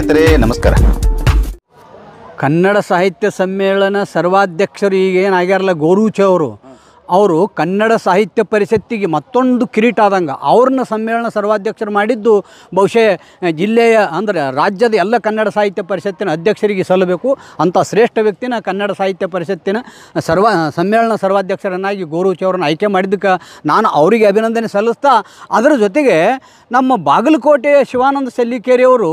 ಸ್ನೇಹಿತರೆ ನಮಸ್ಕಾರ. ಕನ್ನಡ ಸಾಹಿತ್ಯ ಸಮ್ಮೇಳನ ಸರ್ವಾಧ್ಯಕ್ಷರು ಈಗೇನಾಗ್ಯಾರಲ್ಲ ಗೋರೂಚ ಅವರು ಕನ್ನಡ ಸಾಹಿತ್ಯ ಪರಿಷತ್ತಿಗೆ ಮತ್ತೊಂದು ಕಿರೀಟ ಆದಂಗೆ ಅವ್ರನ್ನ ಸಮ್ಮೇಳನ ಸರ್ವಾಧ್ಯಕ್ಷರು ಮಾಡಿದ್ದು ಬಹುಶಃ ಜಿಲ್ಲೆಯ ಅಂದರೆ ರಾಜ್ಯದ ಎಲ್ಲ ಕನ್ನಡ ಸಾಹಿತ್ಯ ಪರಿಷತ್ತಿನ ಅಧ್ಯಕ್ಷರಿಗೆ ಸಲ್ಲಬೇಕು. ಅಂಥ ಶ್ರೇಷ್ಠ ವ್ಯಕ್ತಿನ ಕನ್ನಡ ಸಾಹಿತ್ಯ ಪರಿಷತ್ತಿನ ಸಮ್ಮೇಳನ ಸರ್ವಾಧ್ಯಕ್ಷರನ್ನಾಗಿ ಗೋರೂಚ ಅವ್ರನ್ನ ಆಯ್ಕೆ ಮಾಡಿದ್ದಕ್ಕೆ ನಾನು ಅವರಿಗೆ ಅಭಿನಂದನೆ ಸಲ್ಲಿಸ್ತಾ, ಅದರ ಜೊತೆಗೆ ನಮ್ಮ ಬಾಗಲಕೋಟೆಯ ಶಿವಾನಂದ ಸಲ್ಲಿಕೇರಿಯವರು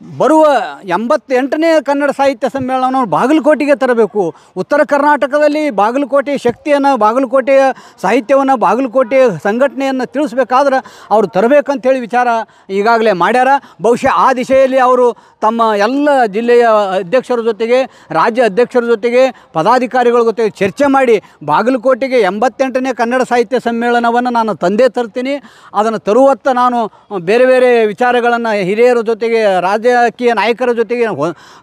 ಬರುವ 88ನೇ ಕನ್ನಡ ಸಾಹಿತ್ಯ ಸಮ್ಮೇಳನವನ್ನು ಬಾಗಲಕೋಟೆಗೆ ತರಬೇಕು. ಉತ್ತರ ಕರ್ನಾಟಕದಲ್ಲಿ ಬಾಗಲಕೋಟೆಯ ಶಕ್ತಿಯನ್ನು, ಬಾಗಲಕೋಟೆಯ ಸಾಹಿತ್ಯವನ್ನು, ಬಾಗಲಕೋಟೆಯ ಸಂಘಟನೆಯನ್ನು ತಿಳಿಸ್ಬೇಕಾದ್ರೆ ಅವರು ತರಬೇಕಂಥೇಳಿ ವಿಚಾರ ಈಗಾಗಲೇ ಮಾಡ್ಯಾರ. ಬಹುಶಃ ಆ ದಿಶೆಯಲ್ಲಿ ಅವರು ತಮ್ಮ ಎಲ್ಲ ಜಿಲ್ಲೆಯ ಅಧ್ಯಕ್ಷರ ಜೊತೆಗೆ, ರಾಜ್ಯ ಅಧ್ಯಕ್ಷರ ಜೊತೆಗೆ, ಪದಾಧಿಕಾರಿಗಳ ಜೊತೆಗೆ ಚರ್ಚೆ ಮಾಡಿ ಬಾಗಲಕೋಟೆಗೆ 88ನೇ ಕನ್ನಡ ಸಾಹಿತ್ಯ ಸಮ್ಮೇಳನವನ್ನು ನಾನು ತಂದೇ ತರ್ತೀನಿ. ಅದನ್ನು ತರುವತ್ತ ನಾನು ಬೇರೆ ಬೇರೆ ವಿಚಾರಗಳನ್ನು ಹಿರಿಯರ ಜೊತೆಗೆ, ರಾಜಕೀಯ ನಾಯಕರ ಜೊತೆಗೆ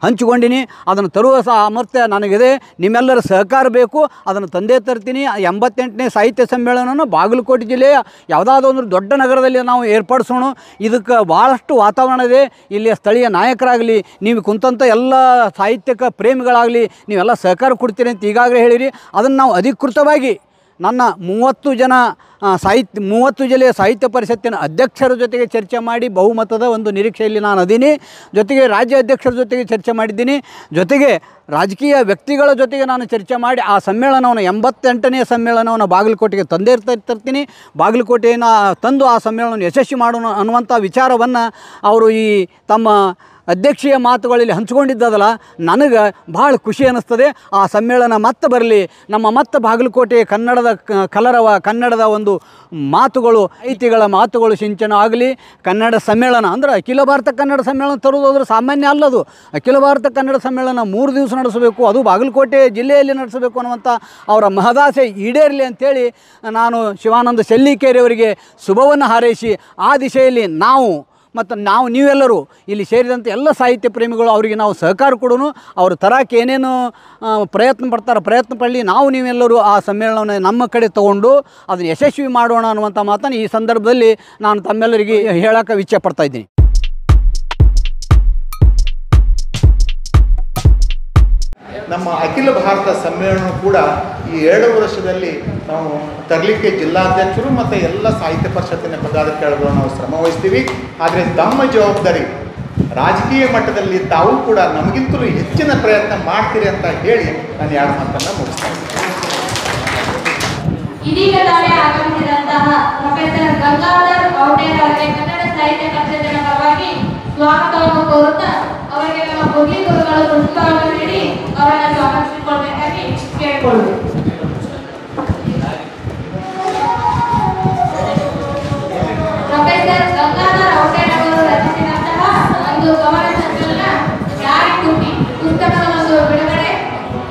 ಹಂಚಿಕೊಂಡಿನಿ. ಅದನ್ನು ತರುವ ಸಾಮರ್ಥ್ಯ ನನಗಿದೆ. ನಿಮ್ಮೆಲ್ಲರ ಸಹಕಾರ ಬೇಕು. ಅದನ್ನು ತಂದೇ ತರ್ತೀನಿ. 88ನೇ ಸಾಹಿತ್ಯ ಸಮ್ಮೇಳನವನ್ನು ಬಾಗಲಕೋಟೆ ಜಿಲ್ಲೆಯ ಯಾವುದಾದ್ರೂ ಒಂದು ದೊಡ್ಡ ನಗರದಲ್ಲಿ ನಾವು ಏರ್ಪಡಿಸೋಣ. ಇದಕ್ಕೆ ಭಾಳಷ್ಟು ವಾತಾವರಣ ಇದೆ. ಇಲ್ಲಿಯ ಸ್ಥಳೀಯ ನಾಯಕರಾಗಲಿ, ನೀವು ಕುಂತಂಥ ಎಲ್ಲ ಸಾಹಿತ್ಯಕ ಪ್ರೇಮಿಗಳಾಗಲಿ, ನೀವೆಲ್ಲ ಸಹಕಾರ ಕೊಡ್ತೀರಿ ಅಂತ ಈಗಾಗಲೇ ಹೇಳಿರಿ. ಅದನ್ನು ನಾವು ಅಧಿಕೃತವಾಗಿ ನನ್ನ 30 ಜಿಲ್ಲೆಯ ಸಾಹಿತ್ಯ ಪರಿಷತ್ತಿನ ಅಧ್ಯಕ್ಷರ ಜೊತೆಗೆ ಚರ್ಚೆ ಮಾಡಿ ಬಹುಮತದ ಒಂದು ನಿರೀಕ್ಷೆಯಲ್ಲಿ ನಾನು ಅದೀನಿ. ಜೊತೆಗೆ ರಾಜ್ಯ ಅಧ್ಯಕ್ಷರ ಜೊತೆಗೆ ಚರ್ಚೆ ಮಾಡಿದ್ದೀನಿ. ಜೊತೆಗೆ ರಾಜಕೀಯ ವ್ಯಕ್ತಿಗಳ ಜೊತೆಗೆ ನಾನು ಚರ್ಚೆ ಮಾಡಿ ಆ ಸಮ್ಮೇಳನವನ್ನು 88ನೇ ಸಮ್ಮೇಳನವನ್ನು ಬಾಗಲಕೋಟೆಗೆ ತಂದೇ ತರ್ತೀನಿ. ಬಾಗಲಕೋಟೆಯನ್ನು ತಂದು ಆ ಸಮ್ಮೇಳನವನ್ನು ಯಶಸ್ವಿ ಮಾಡೋಣ ಅನ್ನುವಂಥ ವಿಚಾರವನ್ನು ಅವರು ಈ ತಮ್ಮ ಅಧ್ಯಕ್ಷೀಯ ಮಾತುಗಳಲ್ಲಿ ಹಂಚಿಕೊಂಡಿದ್ದದಲ್ಲ, ನನಗೆ ಭಾಳ ಖುಷಿ ಅನ್ನಿಸ್ತದೆ. ಆ ಸಮ್ಮೇಳನ ಮತ್ತೆ ಬರಲಿ. ನಮ್ಮ ಬಾಗಲಕೋಟೆ ಕನ್ನಡದ ಕಲರವ, ಕನ್ನಡದ ಒಂದು ಮಾತುಗಳು, ಸಾಹಿತಿಗಳ ಮಾತುಗಳು ಸಿಂಚನ ಆಗಲಿ. ಕನ್ನಡ ಸಮ್ಮೇಳನ ಅಂದರೆ ಅಖಿಲ ಭಾರತ ಕನ್ನಡ ಸಮ್ಮೇಳನ ತರುವುದಾದ್ರೆ ಸಾಮಾನ್ಯ ಅಲ್ಲದು. ಅಖಿಲ ಭಾರತ ಕನ್ನಡ ಸಮ್ಮೇಳನ 3 ದಿವಸ ನಡೆಸಬೇಕು, ಅದು ಬಾಗಲಕೋಟೆ ಜಿಲ್ಲೆಯಲ್ಲಿ ನಡೆಸಬೇಕು ಅನ್ನುವಂಥ ಅವರ ಮಹದಾಸೆ ಈಡೇರಲಿ ಅಂಥೇಳಿ ನಾನು ಶಿವಾನಂದ ಸಲ್ಲಿಕೇರಿಯವರಿಗೆ ಶುಭವನ್ನು ಹಾರೈಸಿ, ಆ ದಿಶೆಯಲ್ಲಿ ನಾವು ನೀವೆಲ್ಲರೂ ಇಲ್ಲಿ ಸೇರಿದಂಥ ಎಲ್ಲ ಸಾಹಿತ್ಯ ಪ್ರೇಮಿಗಳು ಅವರಿಗೆ ನಾವು ಸಹಕಾರ ಕೊಡೋಣ. ಅವರು ತರಕ್ಕೆ ಏನೇನು ಪ್ರಯತ್ನ ಪಡಲಿ. ನೀವೆಲ್ಲರೂ ಆ ಸಮ್ಮೇಳನವನ್ನು ನಮ್ಮ ಕಡೆ ತಗೊಂಡು ಅದನ್ನು ಯಶಸ್ವಿ ಮಾಡೋಣ ಅನ್ನುವಂಥ ಮಾತನ್ನು ಈ ಸಂದರ್ಭದಲ್ಲಿ ನಾನು ತಮ್ಮೆಲ್ಲರಿಗೆ ಹೇಳೋಕ್ಕೆ ಇಚ್ಛೆ ಪಡ್ತಾ ಇದ್ದೀನಿ. ನಮ್ಮ ಅಖಿಲ ಭಾರತ ಸಮ್ಮೇಳನ ಕೂಡ ಈ 2 ವರ್ಷದಲ್ಲಿ ನಾವು ತರಲಿಕ್ಕೆ ಜಿಲ್ಲಾಧ್ಯಕ್ಷರು ಮತ್ತು ಎಲ್ಲ ಸಾಹಿತ್ಯ ಪರಿಷತ್ತಿನ ಪದಾಧಿಕಾರಿಗಳು ನಾವು ಶ್ರಮ ವಹಿಸ್ತೀವಿ. ಆದರೆ ತಮ್ಮ ಜವಾಬ್ದಾರಿ ರಾಜಕೀಯ ಮಟ್ಟದಲ್ಲಿ ತಾವು ಕೂಡ ನಮಗಿಂತಲೂ ಹೆಚ್ಚಿನ ಪ್ರಯತ್ನ ಮಾಡ್ತೀರಿ ಅಂತ ಹೇಳಿ ನಾನು 2 ಮಾತನ್ನು ಮುಗಿಸ್ತಾ ಇದ್ದೀನಿ. ಇದೀಗ ತಾನೇ ಆಗಮಿಸಿದಂತಹ ಪ್ರೊಫೆಸರ್ ಗಂಗಾಧರ್ ಔಟೇರ್ ಅವರಿಗೆ ಕನ್ನಡ ಸಾಹಿತ್ಯ ಪರಿಷತ್ತಿನ ಪರವಾಗಿ ಸ್ವಾಗತವನ್ನು ಕೋರುತ್ತಾ ಅವರಿಗೆ ನಮ್ಮ ಭೋಗಿ ಗುರುಗಳು ಪುಸ್ತಕವನ್ನು ನೀಡಿ ಅವರನ್ನು ಸ್ವಾಗತಿಸಿಕೊಳ್ಳಬೇಕಾಗಿ ಕೇಳಿಕೊಳ್ಳುವುದು. ಪ್ರೊಫೆಸರ್ ಗಂಗಾಧರ್ ಔಟೇರ್ ಅವರು ರಚಿಸಿದಂತಹ ಒಂದು ಗಮನ ಸಂಕಲನ ಯಾರಿ ಕುಟ್ಟಿ ಪುಸ್ತಕದ ಒಂದು ಬಿಡುಗಡೆ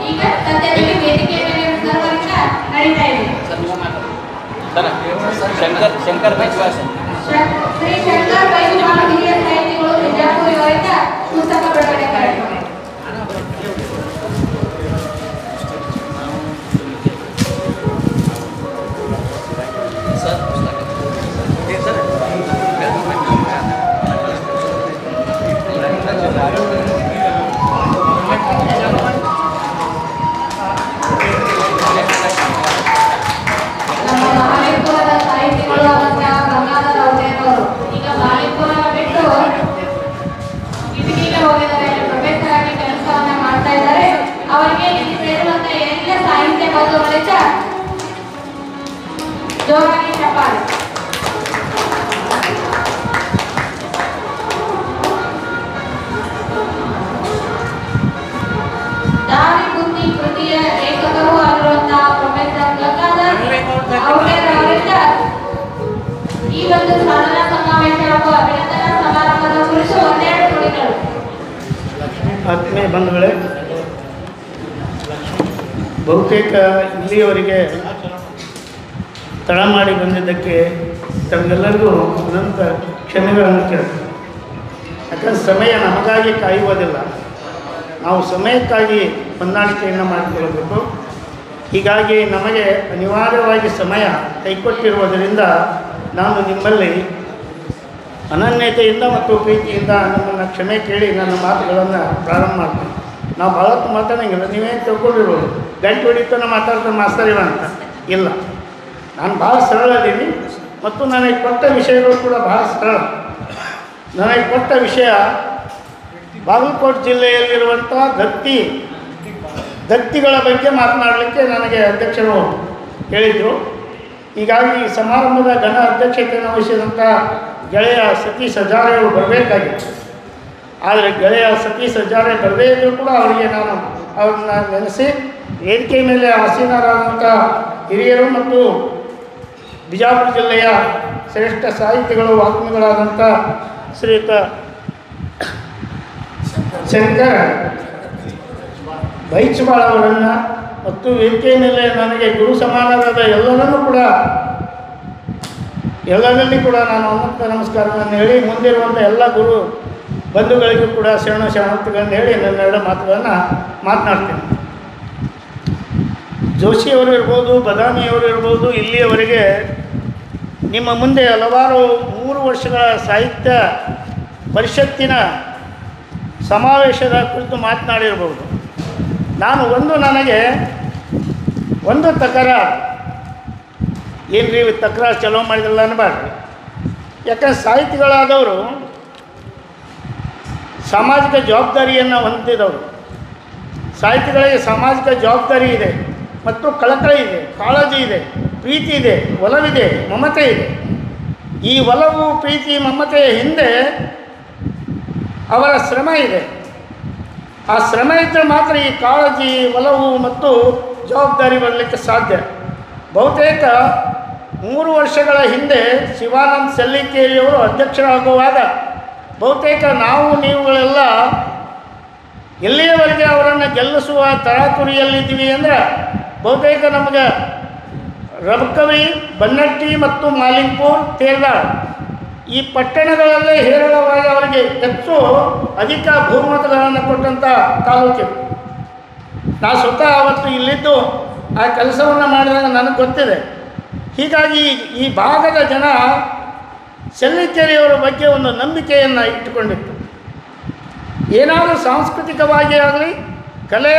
ಈಗ ಸದ್ಯದಲ್ಲಿ ವೇದಿಕೆ ಮೇಲೆ ಸರ್ವರಿಂದ ನಡೀತಾ ಇದೆ. ಶಂಕರ್ ಶ್ರೀ ಶಂಕರ್ ಬೈಜುಮಾಳ ಹಿರಿಯ ಸಾಹಿತಿಗಳು ಬಿಜಾಪುರ ಅವರಿಂದ ಪುಸ್ತಕ ಬಿಡುಗಡೆ ಕಾರ್ಯಕ್ರಮ. ಜೋರಾಗಿ ಚಪ್ಪಾಳೆ. ದಾರಿ ಬುದ್ಧಿ ಕೃತಿಯ ಲೇಖಕರು ಆಗಿರುವಂತಹ ಪ್ರೊಫೆಸರ್ ಗಂಗಾಧರ್ ಔಟೇರ್ ಅವರಿಂದ ಈ ಒಂದು ಸಾಧನಾ ಸಮಾವೇಶ ಹಾಗೂ ಅಭಿನಂದನಾ ಸಮಾರಂಭದ ಕುರಿತು 12 ನುಡಿಗಳು. ಆತ್ಮೀಯ ಬಂಧುಗಳೇ, ಬಹುತೇಕ ಇಲ್ಲಿಯವರೆಗೆ ತಡ ಮಾಡಿ ಬಂದಿದ್ದಕ್ಕೆ ತಮಗೆಲ್ಲರಿಗೂ ಅನಂತ ಕ್ಷಮೆಗಳನ್ನು ಕೇಳ್ತೀವಿ. ಯಾಕಂದರೆ ಸಮಯ ನಮಗಾಗಿ ಕಾಯುವುದಿಲ್ಲ, ನಾವು ಸಮಯಕ್ಕಾಗಿ ಹೊಂದಾಣಿಕೆಯನ್ನು ಮಾಡಿಕೊಳ್ಳಬೇಕು. ಹೀಗಾಗಿ ನಮಗೆ ಅನಿವಾರ್ಯವಾಗಿ ಸಮಯ ಕೈಕೊಟ್ಟಿರುವುದರಿಂದ ನಾನು ನಿಮ್ಮಲ್ಲಿ ಅನನ್ಯತೆಯಿಂದ ಮತ್ತು ಪ್ರೀತಿಯಿಂದ ನಮ್ಮನ್ನು ಕ್ಷಮೆ ಕೇಳಿ ನನ್ನ ಮಾತುಗಳನ್ನು ಪ್ರಾರಂಭ ಮಾಡ್ತೀನಿ. ನಾವು ಭಾಳ ಹೊತ್ತು ಮಾತಾಡೋಂಗಿಲ್ಲ, ನೀವೇನು ತಿಳ್ಕೊಂಡಿರ್ಬೋದು. ಗಂಟೆ ಹೊಡಿತಾನೆ ಮಾತಾಡ್ತಾನೆ ಮಾಸ್ತರಿವ ಅಂತ ಇಲ್ಲ. ನಾನು ಭಾಳ ಸರಳ ಇದ್ದೀನಿ ಮತ್ತು ನನಗೆ ಕೊಟ್ಟ ವಿಷಯಗಳು ಕೂಡ ಭಾಳ ಸರಳ. ನನಗೆ ಕೊಟ್ಟ ವಿಷಯ ಬಾಗಲಕೋಟೆ ಜಿಲ್ಲೆಯಲ್ಲಿರುವಂಥ ದತ್ತಿಗಳ ಬಗ್ಗೆ ಮಾತನಾಡಲಿಕ್ಕೆ ನನಗೆ ಅಧ್ಯಕ್ಷರು ಹೇಳಿದರು. ಹೀಗಾಗಿ ಈ ಸಮಾರಂಭದ ಘನ ಅಧ್ಯಕ್ಷತೆಯನ್ನು ವಹಿಸಿದಂಥ ಗೆಳೆಯ ಸತೀಶ್ ಹಜಾರೆ ಅವರು ಬರಬೇಕಾಗಿತ್ತು. ಆದರೆ ಗೆಳೆಯ ಸತೀಶ್ ಹಜಾರೆ ಬರದೇ ಇದ್ದರೂ ಕೂಡ ಅವರಿಗೆ ನಾನು ಅವ್ರನ್ನ ನೆನೆಸಿ ವೇದಿಕೆ ಮೇಲೆ ಆಸೀನರಾದಂಥ ಹಿರಿಯರು ಮತ್ತು ಬಿಜಾಪುರ ಜಿಲ್ಲೆಯ ಶ್ರೇಷ್ಠ ಸಾಹಿತಿಗಳು ವಾಗ್ಮಿಗಳಾದಂಥ ಶ್ರೀಯುತ ಶಂಕರ್ ಬೈಚಬಾಳ್ ಅವರನ್ನು ಮತ್ತು ವೇದಿಕೆ ಮೇಲೆ ನನಗೆ ಗುರು ಸಮಾನರಾದ ಎಲ್ಲರಲ್ಲಿ ಕೂಡ ನಾನು ಅನಂತ ನಮಸ್ಕಾರಗಳನ್ನು ಹೇಳಿ ಮುಂದಿರುವಂಥ ಎಲ್ಲ ಗುರು ಬಂಧುಗಳಿಗೂ ಕೂಡ ಶರಣೋತ್ತುಗಳನ್ನು ಹೇಳಿ ನನ್ನೆರಡು ಮಾತುಗಳನ್ನು ಮಾತನಾಡ್ತೀನಿ. ಜೋಶಿಯವರು ಇರ್ಬೋದು, ಬದಾಮಿಯವರು ಇರ್ಬೋದು, ಇಲ್ಲಿಯವರೆಗೆ ನಿಮ್ಮ ಮುಂದೆ ಹಲವಾರು 3 ವರ್ಷಗಳ ಸಾಹಿತ್ಯ ಪರಿಷತ್ತಿನ ಸಮಾವೇಶದ ಕುರಿತು ಮಾತನಾಡಿರ್ಬೋದು. ನಾನು ನನಗೆ ಒಂದು ತಕರಾರು, ಏನು ರೀ ತಕರಾರು ಚಲೋ ಮಾಡಿದ್ರಲ್ಲ ಅನ್ನಬಾರ್ದು. ಯಾಕಂದ್ರೆ ಸಾಹಿತಿಗಳಾದವರು ಸಾಮಾಜಿಕ ಜವಾಬ್ದಾರಿಯನ್ನು ಹೊಂದಿದವರು. ಸಾಹಿತಿಗಳಿಗೆ ಸಾಮಾಜಿಕ ಜವಾಬ್ದಾರಿ ಇದೆ ಮತ್ತು ಕಳಕಳಿ ಇದೆ, ಕಾಳಜಿ ಇದೆ, ಪ್ರೀತಿ ಇದೆ, ಒಲವಿದೆ, ಮಮತೆ ಇದೆ. ಈ ಒಲವು, ಪ್ರೀತಿ, ಮಮತೆಯ ಹಿಂದೆ ಅವರ ಶ್ರಮ ಇದೆ. ಆ ಶ್ರಮ ಇದ್ದರೆ ಮಾತ್ರ ಈ ಕಾಳಜಿ, ಒಲವು ಮತ್ತು ಜವಾಬ್ದಾರಿ ಬರಲಿಕ್ಕೆ ಸಾಧ್ಯ. ಬಹುತೇಕ 3 ವರ್ಷಗಳ ಹಿಂದೆ ಶಿವಾನಂದ ಸಲ್ಲಿಕೇರಿಯವರು ಅಧ್ಯಕ್ಷರಾಗುವಾಗ ಬಹುತೇಕ ನೀವುಗಳೆಲ್ಲ ಎಲ್ಲಿಯವರೆಗೆ ಅವರನ್ನು ಗೆಲ್ಲಿಸುವ ತರಾತುರಿಯಲ್ಲಿದ್ದೀವಿ ಅಂದರೆ ಬಹುತೇಕ ನಮಗೆ ರಬಕವಿ, ಬನ್ನಟ್ಟಿ ಮತ್ತು ಮಾಲಿಂಗ್ಪುರ್, ತೇರ್ದಾಳ್ ಈ ಪಟ್ಟಣಗಳಲ್ಲೇ ಹೇರಳವಾಗಿ ಅವರಿಗೆ ಹೆಚ್ಚು ಅಧಿಕ ಬಹುಮತಗಳನ್ನು ಕೊಟ್ಟಂಥ ತಾಲೂಕಿದೆ. ನಾನು ಸ್ವತಃ ಅವತ್ತು ಇಲ್ಲಿದ್ದು ಆ ಕೆಲಸವನ್ನು ಮಾಡಿದಾಗ ನನಗೆ ಗೊತ್ತಿದೆ. ಹೀಗಾಗಿ ಈ ಭಾಗದ ಜನ ಸಲ್ಲಿಕೇರಿಯವರ ಬಗ್ಗೆ ಒಂದು ನಂಬಿಕೆಯನ್ನು ಇಟ್ಟುಕೊಂಡಿತ್ತು. ಏನಾದರೂ ಸಾಂಸ್ಕೃತಿಕವಾಗಿ ಆಗಲಿ, ಕಲೆ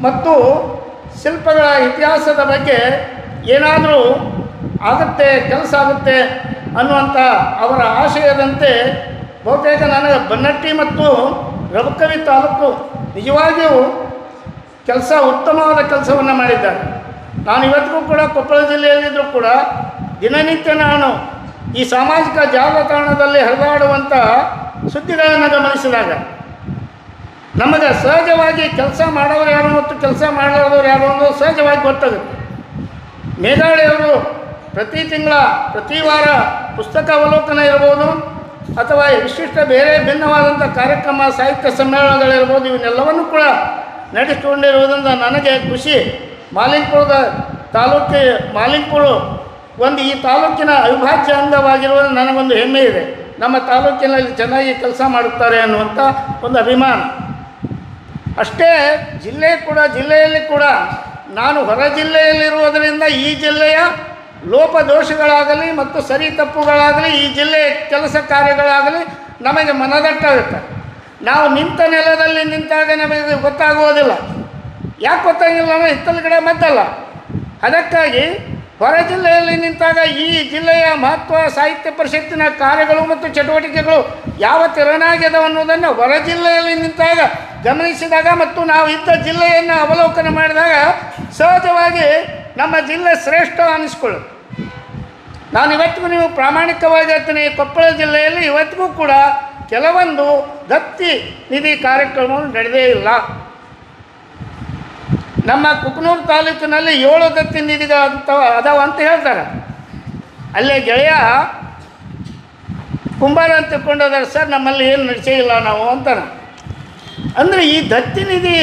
ಮತ್ತು ಶಿಲ್ಪಗಳ ಇತಿಹಾಸದ ಬಗ್ಗೆ ಏನಾದರೂ ಆಗುತ್ತೆ, ಕೆಲಸ ಆಗುತ್ತೆ ಅನ್ನುವಂಥ ಅವರ ಆಶಯದಂತೆ ಬಹುತೇಕ ನನಗೆ ಬನ್ನಟ್ಟಿ ಮತ್ತು ರಬಕವಿ ತಾಲೂಕು ನಿಜವಾಗಿಯೂ ಉತ್ತಮವಾದ ಕೆಲಸವನ್ನು ಮಾಡಿದ್ದಾರೆ. ನಾನು ಇವತ್ತಿಗೂ ಕೂಡ ಕೊಪ್ಪಳ ಜಿಲ್ಲೆಯಲ್ಲಿದ್ದರೂ ಕೂಡ ದಿನನಿತ್ಯ ನಾನು ಈ ಸಾಮಾಜಿಕ ಜಾಲತಾಣದಲ್ಲಿ ಹರಿದಾಡುವಂಥ ಸುದ್ದಿಗಳನ್ನು ಗಮನಿಸಿದಾಗ ನಮಗೆ ಸಹಜವಾಗಿ ಕೆಲಸ ಮಾಡೋರು ಯಾರು ಮತ್ತು ಕೆಲಸ ಮಾಡಲಾರದವ್ರು ಯಾರು ಅನ್ನೋದು ಸಹಜವಾಗಿ ಗೊತ್ತಾಗುತ್ತೆ. ಮೇಘಾಳಿಯವರು ಪ್ರತಿ ವಾರ ಪುಸ್ತಕ ಅವಲೋಕನ ಇರ್ಬೋದು ಅಥವಾ ವಿಶಿಷ್ಟ ಬೇರೆ ಭಿನ್ನವಾದಂಥ ಕಾರ್ಯಕ್ರಮ, ಸಾಹಿತ್ಯ ಸಮ್ಮೇಳನಗಳಿರ್ಬೋದು, ಇವನ್ನೆಲ್ಲವನ್ನೂ ಕೂಡ ನಡೆಸಿಕೊಂಡಿರುವುದರಿಂದ ನನಗೆ ಖುಷಿ. ಮಾಲಿಂಗ್ಪುರ ಈ ತಾಲೂಕಿನ ಅವಿಭಾಜ್ಯ ಅಂಗವಾಗಿರುವುದು ನನಗೊಂದು ಹೆಮ್ಮೆ ಇದೆ. ನಮ್ಮ ತಾಲೂಕಿನಲ್ಲಿ ಚೆನ್ನಾಗಿ ಕೆಲಸ ಮಾಡುತ್ತಾರೆ ಅನ್ನುವಂಥ ಒಂದು ಅಭಿಮಾನ. ಅಷ್ಟೇ ಜಿಲ್ಲೆಯಲ್ಲಿ ಕೂಡ ನಾನು ಹೊರ ಜಿಲ್ಲೆಯಲ್ಲಿರುವುದರಿಂದ ಈ ಜಿಲ್ಲೆಯ ಲೋಪದೋಷಗಳಾಗಲಿ ಮತ್ತು ಸರಿ ತಪ್ಪುಗಳಾಗಲಿ, ಈ ಜಿಲ್ಲೆಯ ಕೆಲಸ ಕಾರ್ಯಗಳಾಗಲಿ ನಮಗೆ ಮನದಟ್ಟಾಗುತ್ತೆ. ನಾವು ನಿಂತ ನೆಲದಲ್ಲಿ ನಿಂತಾಗ ನಮಗೆ ಗೊತ್ತಾಗುವುದಿಲ್ಲ. ಯಾಕೆ ಗೊತ್ತಾಗಿಲ್ಲ ಅಂದರೆ ಹಿತ್ತಲಗಡೆ ಮದ್ದಲ್ಲ. ಅದಕ್ಕಾಗಿ ಹೊರ ಜಿಲ್ಲೆಯಲ್ಲಿ ನಿಂತಾಗ ಈ ಜಿಲ್ಲೆಯ ಮಹತ್ವ, ಸಾಹಿತ್ಯ ಪರಿಷತ್ತಿನ ಕಾರ್ಯಗಳು ಮತ್ತು ಚಟುವಟಿಕೆಗಳು ಯಾವ ತೆರನಾಗಿದೆ ಅನ್ನೋದನ್ನು ಹೊರ ಜಿಲ್ಲೆಯಲ್ಲಿ ನಿಂತಾಗ ಗಮನಿಸಿದಾಗ ಮತ್ತು ನಾವು ಇದ್ದ ಜಿಲ್ಲೆಯನ್ನು ಅವಲೋಕನ ಮಾಡಿದಾಗ ಸಹಜವಾಗಿ ನಮ್ಮ ಜಿಲ್ಲೆ ಶ್ರೇಷ್ಠ ಅನ್ನಿಸ್ಕೊಳ್ಳುತ್ತೆ. ನಾನು ಇವತ್ತಿಗೂ ನೀವು ಪ್ರಾಮಾಣಿಕವಾಗಿ ಹೇಳ್ತೀನಿ, ಕೊಪ್ಪಳ ಜಿಲ್ಲೆಯಲ್ಲಿ ಇವತ್ತಿಗೂ ಕೂಡ ಕೆಲವೊಂದು ದತ್ತಿ ನಿಧಿ ಕಾರ್ಯಕ್ರಮಗಳು ನಡೆದೇ ಇಲ್ಲ. ನಮ್ಮ ಕುಕನೂರು ತಾಲೂಕಿನಲ್ಲಿ 7 ದತ್ತಿ ನಿಧಿಗಳು ಅದಾವ ಅಂತ ಹೇಳ್ತಾರೆ. ಅಲ್ಲೇ ಗೆಳೆಯ ಕುಂಬಾರ ಅಂತ ತಿಳ್ಕೊಂಡೋದಾರೆ, ಸರ್ ನಮ್ಮಲ್ಲಿ ಏನು ನಡೆಸೇ ಇಲ್ಲ ನಾವು ಅಂತಾನೆ. ಅಂದರೆ ಈ ದತ್ತಿ ನಿಧಿ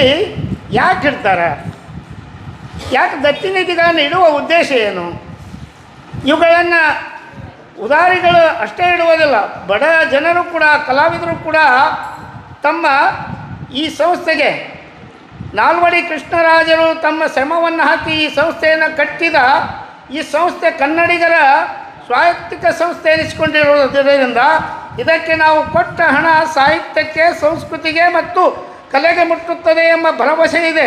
ಯಾಕೆ ಇಡ್ತಾರೆ? ಯಾಕೆ ದತ್ತಿ ನಿಧಿಗಳನ್ನು ಇಡುವ ಉದ್ದೇಶ ಏನು? ಇವುಗಳನ್ನು ಉದಾರಿಗಳು ಅಷ್ಟೇ ಇಡುವುದಿಲ್ಲ, ಬಡ ಜನರು ಕೂಡ, ಕಲಾವಿದರು ಕೂಡ ತಮ್ಮ ಈ ಸಂಸ್ಥೆಗೆ ನಾಲ್ವಡಿ ಕೃಷ್ಣರಾಜರು ತಮ್ಮ ಶ್ರಮವನ್ನು ಹಾಕಿ ಈ ಸಂಸ್ಥೆಯನ್ನು ಕಟ್ಟಿದ ಈ ಸಂಸ್ಥೆ ಕನ್ನಡಿಗರ ಸ್ವಾಯತ್ತಿಕ ಸಂಸ್ಥೆ ಎನಿಸಿಕೊಂಡಿರುವುದರಿಂದ ಇದಕ್ಕೆ ನಾವು ಕೊಟ್ಟ ಹಣ ಸಾಹಿತ್ಯಕ್ಕೆ, ಸಂಸ್ಕೃತಿಗೆ ಮತ್ತು ಕಲೆಗೆ ಮುಟ್ಟುತ್ತದೆ ಎಂಬ ಭರವಸೆ ಇದೆ.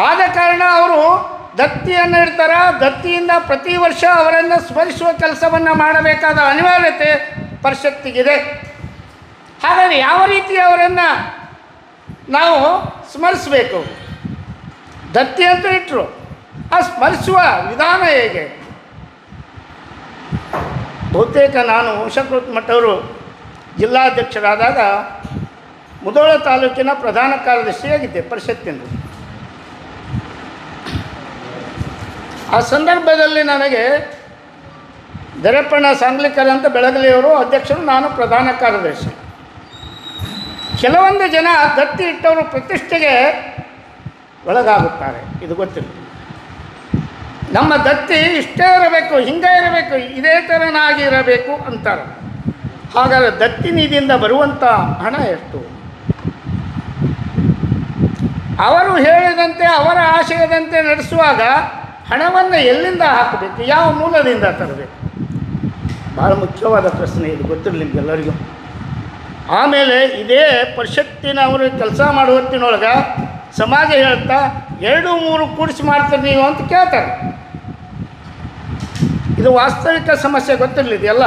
ಆದ ಕಾರಣ ಅವರು ದತ್ತಿಯನ್ನು ಇಡ್ತಾರೆ. ದತ್ತಿಯಿಂದ ಪ್ರತಿ ವರ್ಷ ಅವರನ್ನು ಸ್ಮರಿಸುವ ಕೆಲಸವನ್ನು ಮಾಡಬೇಕಾದ ಅನಿವಾರ್ಯತೆ ಪರಿಷತ್ತಿಗಿದೆ. ಹಾಗಾಗಿ ಯಾವ ರೀತಿ ಅವರನ್ನು ನಾವು ಸ್ಮರಿಸಬೇಕು? ದತ್ತಿ ಅಂತ ಇಟ್ಟರು, ಆ ಸ್ಮರಿಸುವ ವಿಧಾನ ಹೇಗೆ? ಬಹುತೇಕ ನಾನು ವಂಶಕೃತ ಮಠವರು ಜಿಲ್ಲಾಧ್ಯಕ್ಷರಾದಾಗ ಮುಧೋಳ ತಾಲೂಕಿನ ಪ್ರಧಾನ ಕಾರ್ಯದರ್ಶಿಯಾಗಿದ್ದೆ ಪರಿಷತ್ತಿನ. ಆ ಸಂದರ್ಭದಲ್ಲಿ ನನಗೆ ದರೆಪ್ಪಣ್ಣ ಸಾಂಗ್ಲಿಕರ್ ಅಂತ ಬೆಳಗಲಿಯವರು ಅಧ್ಯಕ್ಷರು, ನಾನು ಪ್ರಧಾನ ಕಾರ್ಯದರ್ಶಿ. ಕೆಲವೊಂದು ಜನ ದತ್ತಿ ಇಟ್ಟವರು ಪ್ರತಿಷ್ಠೆಗೆ ಒಳಗಾಗುತ್ತಾರೆ. ಇದು ಗೊತ್ತಿಲ್ಲ. ನಮ್ಮ ದತ್ತಿ ಇಷ್ಟೇ ಇರಬೇಕು, ಹಿಂಗೆ ಇರಬೇಕು, ಇದೇ ಥರನಾಗಿ ಇರಬೇಕು ಅಂತಾರೆ. ಹಾಗಾದರೆ ದತ್ತಿ ನಿಧಿಯಿಂದ ಬರುವಂಥ ಹಣ ಎಷ್ಟು? ಅವರು ಹೇಳಿದಂತೆ, ಅವರ ಆಶಯದಂತೆ ನಡೆಸುವಾಗ ಹಣವನ್ನು ಎಲ್ಲಿಂದ ಹಾಕಬೇಕು, ಯಾವ ಮೂಲದಿಂದ ತರಬೇಕು? ಭಾಳ ಮುಖ್ಯವಾದ ಪ್ರಶ್ನೆ ಇದು, ಗೊತ್ತಿರಲಿ ನಿಮಗೆಲ್ಲರಿಗೂ. ಆಮೇಲೆ ಇದೇ ಪರಿಷತ್ತಿನ ಅವರು ಕೆಲಸ ಮಾಡುವತ್ತಿನೊಳಗೆ ಸಮಾಜ ಹೇಳ್ತಾ 2-3 ಕೂಡಿಸಿ ಮಾಡ್ತೀರಿ ನೀವು ಅಂತ ಕೇಳ್ತಾರೆ. ಇದು ವಾಸ್ತವಿಕ ಸಮಸ್ಯೆ, ಗೊತ್ತಿರಲಿ ಇದೆಲ್ಲ.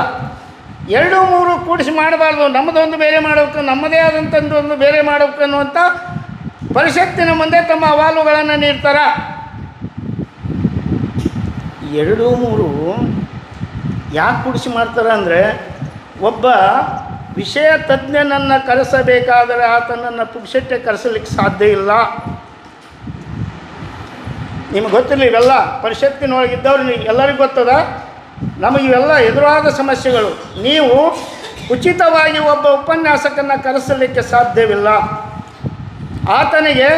2-3 ಕೂಡಿಸಿ ಮಾಡಬಾರ್ದು, ನಮ್ಮದೊಂದು ಬೇರೆ ಮಾಡಬೇಕು, ನಮ್ಮದೇ ಆದಂಥದ್ದೊಂದು ಬೇರೆ ಮಾಡಬೇಕು ಅನ್ನುವಂಥ ಪರಿಷತ್ತಿನ ಮುಂದೆ ತಮ್ಮ ಅಹವಾಲುಗಳನ್ನು ನೀಡ್ತಾರೆ. 2-3 ಯಾಕೆ ಕೂಡಿಸಿ ಮಾಡ್ತಾರೆ ಅಂದರೆ, ಒಬ್ಬ ವಿಷಯ ತಜ್ಞನನ್ನು ಕರೆಸಬೇಕಾದರೆ ಆತನನ್ನು ಪುಕ್ಷಟ್ಟೆ ಕರೆಸಲಿಕ್ಕೆ ಸಾಧ್ಯ ಇಲ್ಲ. ನಿಮಗೆ ಗೊತ್ತಿಲ್ಲ, ಇವೆಲ್ಲ ಪರಿಷತ್ತಿನೊಳಗಿದ್ದವ್ರು ಎಲ್ಲರಿಗೂ ಗೊತ್ತದ. ನಮಗಿವೆಲ್ಲ ಎದುರಾದ ಸಮಸ್ಯೆಗಳು. ನೀವು ಉಚಿತವಾಗಿ ಒಬ್ಬ ಉಪನ್ಯಾಸಕನ್ನು ಕರೆಸಲಿಕ್ಕೆ ಸಾಧ್ಯವಿಲ್ಲ. ಆತನಿಗೆ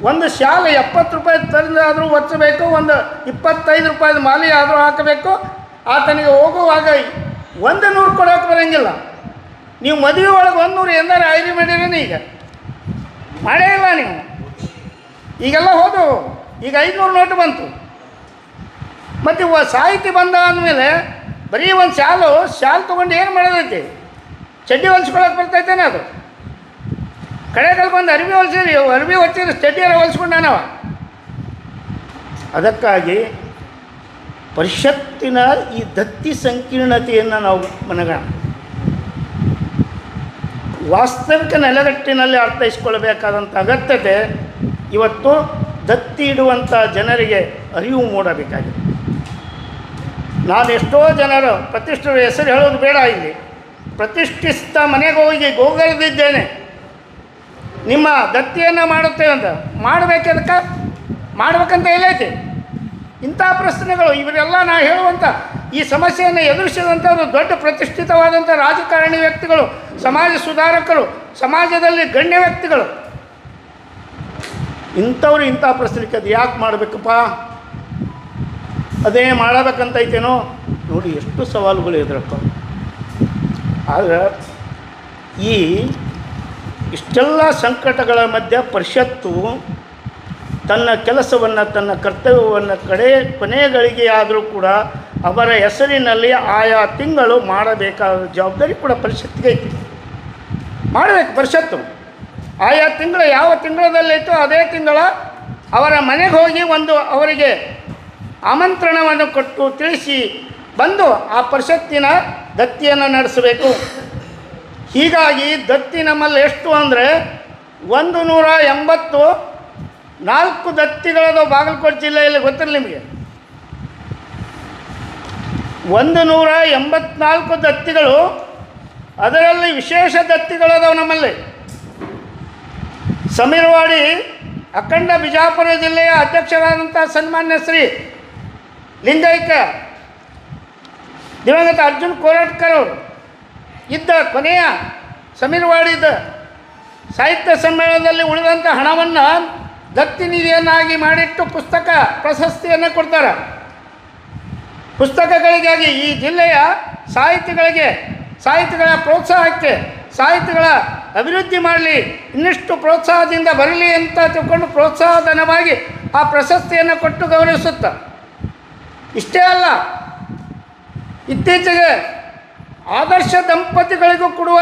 ಒಂದು ಶಾಲೆ 70 ರೂಪಾಯಿ ತಂದಾದರೂ ಒಚ್ಚಬೇಕು, ಒಂದು 25 ರೂಪಾಯಿದ ಮಾಲಿ ಆದರೂ ಹಾಕಬೇಕು. ಆತನಿಗೆ ಹೋಗುವಾಗ 100 ಕೊಡೋಕೆ ಬರೋಂಗಿಲ್ಲ. ನೀವು ಮದುವೆ ಒಳಗೆ 100 ಎಂದಾರು ಐರಿ ಮಾಡಿರೇನೆ? ಈಗ ಮಾಡೇ ಇಲ್ಲ ನೀವು. ಈಗೆಲ್ಲ ಹೋದವು. ಈಗ 500 ನೋಟು ಬಂತು. ಮತ್ತು ಸಾಹಿತಿ ಬಂದ ಅಂದಮೇಲೆ ಬರೀ ಒಂದು ಶಾಲು ತೊಗೊಂಡು ಏನು ಮಾಡೋದೈತಿ? ಚಡ್ಡಿ ಹೊಲ್ಸ್ಕೊಳಕ್ಕೆ ಬರ್ತೈತೇನೆ ಅದು? ಕಡೆಗೆ ಬಂದು ಅರ್ಬಿ ಹೊಲ್ಸಿರಿ ಚಡ್ಡಿಯಾರ ಹೊಲ್ಸ್ಕೊಂಡಾನವ. ಅದಕ್ಕಾಗಿ ಪರಿಷತ್ತಿನ ಈ ದತ್ತಿ ಸಂಕೀರ್ಣತೆಯನ್ನು ನಾವು ಮನಗೋಣ. ವಾಸ್ತವಿಕ ನೆಲೆಗಟ್ಟಿನಲ್ಲಿ ಅರ್ಥೈಸ್ಕೊಳ್ಬೇಕಾದಂಥ ಅಗತ್ಯತೆ ಇವತ್ತು ದತ್ತಿ ಇಡುವಂಥ ಜನರಿಗೆ ಅರಿವು ಮೂಡಬೇಕಾಗಿದೆ. ನಾನು ಎಷ್ಟೋ ಜನರು ಪ್ರತಿಷ್ಠಿತ ಹೆಸರು ಹೇಳೋದು ಬೇಡ, ಇಲ್ಲಿ ಪ್ರತಿಷ್ಠಿತ ಮನೆಗೆ ಹೋಗಿ ಗೋಗರೆದಿದ್ದೇನೆ, ನಿಮ್ಮ ದತ್ತಿಯನ್ನು ಮಾಡುತ್ತೇವೆ ಅಂತ. ಮಾಡಬೇಕದಕ್ಕೆ ಮಾಡಬೇಕಂತ ಎಲ್ಲೈತಿ? ಇಂಥ ಪ್ರಶ್ನೆಗಳು ಇವರೆಲ್ಲ ನಾ ಹೇಳುವಂಥ ಈ ಸಮಸ್ಯೆಯನ್ನು ಎದುರಿಸಿದಂಥವ್ರು ದೊಡ್ಡ ಪ್ರತಿಷ್ಠಿತವಾದಂಥ ರಾಜಕಾರಣಿ ವ್ಯಕ್ತಿಗಳು, ಸಮಾಜ ಸುಧಾರಕರು, ಸಮಾಜದಲ್ಲಿ ಗಣ್ಯ ವ್ಯಕ್ತಿಗಳು. ಇಂಥವ್ರು ಇಂಥ ಪ್ರಶ್ನೆಗೆ ಅದು ಯಾಕೆ ಮಾಡಬೇಕಪ್ಪ, ಅದೇ ಮಾಡಬೇಕಂತೈತೇನೋ? ನೋಡಿ ಎಷ್ಟು ಸವಾಲುಗಳು ಎದುರಪ್ಪ. ಆದರೆ ಈ ಇಷ್ಟೆಲ್ಲ ಸಂಕಟಗಳ ಮಧ್ಯೆ ಪರಿಷತ್ತು ತನ್ನ ಕೆಲಸವನ್ನು, ತನ್ನ ಕರ್ತವ್ಯವನ್ನು ಕೊನೆಯ ಗಳಿಗೆಯಾದರೂ ಕೂಡ ಅವರ ಹೆಸರಿನಲ್ಲಿ ಆಯಾ ತಿಂಗಳು ಮಾಡಬೇಕಾದ ಜವಾಬ್ದಾರಿ ಕೂಡ ಪರಿಷತ್ತಿಗೆ ಐತಿ. ಮಾಡಬೇಕು ಪರಿಷತ್ತು. ಆಯಾ ತಿಂಗಳು ಯಾವ ತಿಂಗಳದಲ್ಲೈತೋ ಅದೇ ತಿಂಗಳ ಅವರ ಮನೆಗೆ ಹೋಗಿ ಅವರಿಗೆ ಆಮಂತ್ರಣವನ್ನು ಕೊಟ್ಟು ತಿಳಿಸಿ ಬಂದು ಆ ಪರಿಷತ್ತಿನ ದತ್ತಿಯನ್ನು ನಡೆಸಬೇಕು. ಹೀಗಾಗಿ ದತ್ತಿ ನಮ್ಮಲ್ಲಿ ಎಷ್ಟು ಅಂದರೆ 184 ದತ್ತಿಗಳದು ಬಾಗಲಕೋಟೆ ಜಿಲ್ಲೆಯಲ್ಲಿ. ಗೊತ್ತಿರಲಿ ನಿಮಗೆ, 184 ದತ್ತಿಗಳು. ಅದರಲ್ಲಿ ವಿಶೇಷ ದತ್ತಿಗಳದಾವೆ ನಮ್ಮಲ್ಲಿ. ಸಮೀರ್ವಾಡಿ ಅಖಂಡ ಬಿಜಾಪುರ ಜಿಲ್ಲೆಯ ಅಧ್ಯಕ್ಷರಾದಂಥ ಸನ್ಮಾನ್ಯ ಶ್ರೀ ಲಿಂಗೈಕ್ಯ ದಿವಂಗತ ಅರ್ಜುನ್ ಕೋರಟ್ಕರ್ ಅವರು ಇದ್ದ ಕೊನೆಯ ಸಮೀರ್ವಾಡಿದ ಸಾಹಿತ್ಯ ಸಮ್ಮೇಳನದಲ್ಲಿ ಉಳಿದಂಥ ಹಣವನ್ನು ದತ್ತಿ ನಿಧಿಯನ್ನಾಗಿ ಮಾಡಿಟ್ಟು ಪುಸ್ತಕ ಪ್ರಶಸ್ತಿಯನ್ನು ಕೊಡ್ತಾರೆ. ಪುಸ್ತಕಗಳಿಗಾಗಿ ಈ ಜಿಲ್ಲೆಯ ಸಾಹಿತಿಗಳ ಪ್ರೋತ್ಸಾಹಕ್ಕೆ, ಸಾಹಿತಿಗಳ ಅಭಿವೃದ್ಧಿ ಮಾಡಲಿ, ಇನ್ನಿಷ್ಟು ಪ್ರೋತ್ಸಾಹದಿಂದ ಬರಲಿ ಅಂತ ತಿಳ್ಕೊಂಡು ಪ್ರೋತ್ಸಾಹಧನವಾಗಿ ಆ ಪ್ರಶಸ್ತಿಯನ್ನು ಕೊಟ್ಟು ಗೌರವಿಸುತ್ತಾ. ಇಷ್ಟೇ ಅಲ್ಲ, ಇತ್ತೀಚೆಗೆ ಆದರ್ಶ ದಂಪತಿಗಳಿಗೂ ಕೊಡುವ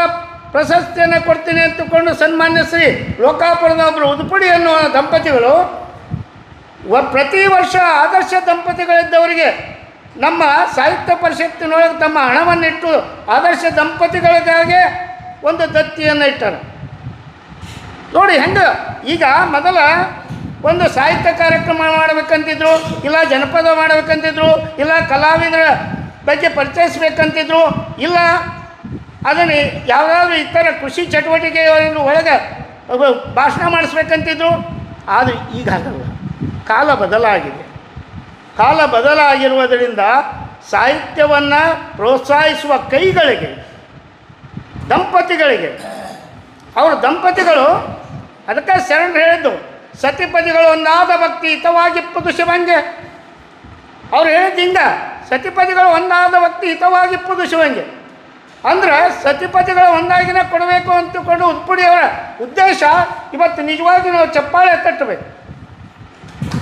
ಪ್ರಶಸ್ತಿಯನ್ನು ಕೊಡ್ತೀನಿ ಅಂತಕೊಂಡು ಸನ್ಮಾನ್ಯ ಶ್ರೀ ಲೋಕಾಪುರದ ಒಬ್ಬರು ಉದುಪುಡಿ ಎನ್ನುವ ದಂಪತಿಗಳು ಪ್ರತಿ ವರ್ಷ ಆದರ್ಶ ದಂಪತಿಗಳಿದ್ದವರಿಗೆ ನಮ್ಮ ಸಾಹಿತ್ಯ ಪರಿಷತ್ತಿನೊಳಗೆ ತಮ್ಮ ಹಣವನ್ನಿಟ್ಟು ಆದರ್ಶ ದಂಪತಿಗಳಿಗಾಗಿ ಒಂದು ದತ್ತಿಯನ್ನು ಇಟ್ಟರು. ನೋಡಿ ಹೆಂಗೆ. ಈಗ ಮೊದಲ ಒಂದು ಸಾಹಿತ್ಯ ಕಾರ್ಯಕ್ರಮ ಮಾಡಬೇಕಂತಿದ್ರು, ಇಲ್ಲ ಜನಪದ ಮಾಡಬೇಕಂತಿದ್ರು, ಇಲ್ಲ ಕಲಾವಿದರ ಬಗ್ಗೆ ಪರಿಚಯಿಸ್ಬೇಕಂತಿದ್ರು, ಇಲ್ಲ ಅದನ್ನು ಯಾವುದಾದ್ರೂ ಇತರ ಕೃಷಿ ಚಟುವಟಿಕೆ ಒಳಗೆ ಭಾಷಣ ಮಾಡಿಸ್ಬೇಕಂತಿದ್ರು. ಆದರೆ ಈಗ ಹಾಗಲ್ಲ. ಕಾಲ ಬದಲಾಗಿದೆ. ಕಾಲ ಬದಲಾಗಿರುವುದರಿಂದ ಸಾಹಿತ್ಯವನ್ನು ಪ್ರೋತ್ಸಾಹಿಸುವ ಕೈಗಳಿಗೆ, ದಂಪತಿಗಳಿಗೆ, ಅವರು ದಂಪತಿಗಳು ಅದಕ್ಕೆ ಶರಣರು ಹೇಳಿದ್ದು ಸತಿಪದಿಗಳು ಒಂದಾದ ಭಕ್ತಿ ಹಿತವಾಗಿಪ್ಪದು ಶಿವಂಗೆ. ಅವ್ರು ಹೇಳಿದ್ದು ಹಿಂಗೆ, ಸತಿಪದಿಗಳು ಒಂದಾದ ಭಕ್ತಿ ಹಿತವಾಗಿಪ್ಪದು ಶಿವಂಗೆ. ಅಂದರೆ ಸತಿಪದಿಗಳು ಒಂದಾಗಿನೇ ಕೊಡಬೇಕು ಅಂತಕೊಂಡು ಉದ್ಪುಡಿಯವರ ಉದ್ದೇಶ ಇವತ್ತು ನಿಜವಾಗಿ ನಾವು ಚಪ್ಪಾಳೆ ತಟ್ಟಬೇಕು.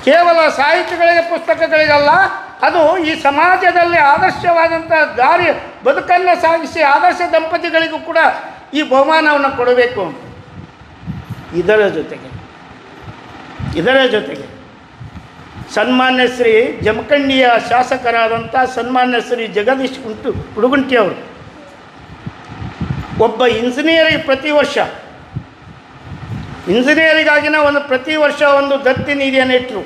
ಕೇವಲ ಸಾಹಿತ್ಯಗಳಿಗೆ, ಪುಸ್ತಕಗಳಿಗಲ್ಲ, ಅದು ಈ ಸಮಾಜದಲ್ಲಿ ಆದರ್ಶವಾದಂಥ ದಾರಿ ಬದುಕನ್ನು ಸಾಗಿಸಿ ಆದರ್ಶ ದಂಪತಿಗಳಿಗೂ ಕೂಡ ಈ ಬಹುಮಾನವನ್ನು ಕೊಡಬೇಕು. ಇದರ ಜೊತೆಗೆ ಸನ್ಮಾನ್ಯ ಶ್ರೀ ಜಮಖಂಡಿಯ ಶಾಸಕರಾದಂಥ ಸನ್ಮಾನ್ಯ ಶ್ರೀ ಜಗದೀಶ್ ಕುಡುಗುಂಟಿಯವರು ಒಬ್ಬ ಇಂಜಿನಿಯರಿಗೆ ಪ್ರತಿ ವರ್ಷ ಇಂಜಿನಿಯರಿಗಾಗಿನ ಪ್ರತಿ ವರ್ಷ ಒಂದು ದತ್ತಿ ನಿಧಿಯನ್ನು ಇಟ್ಟರು.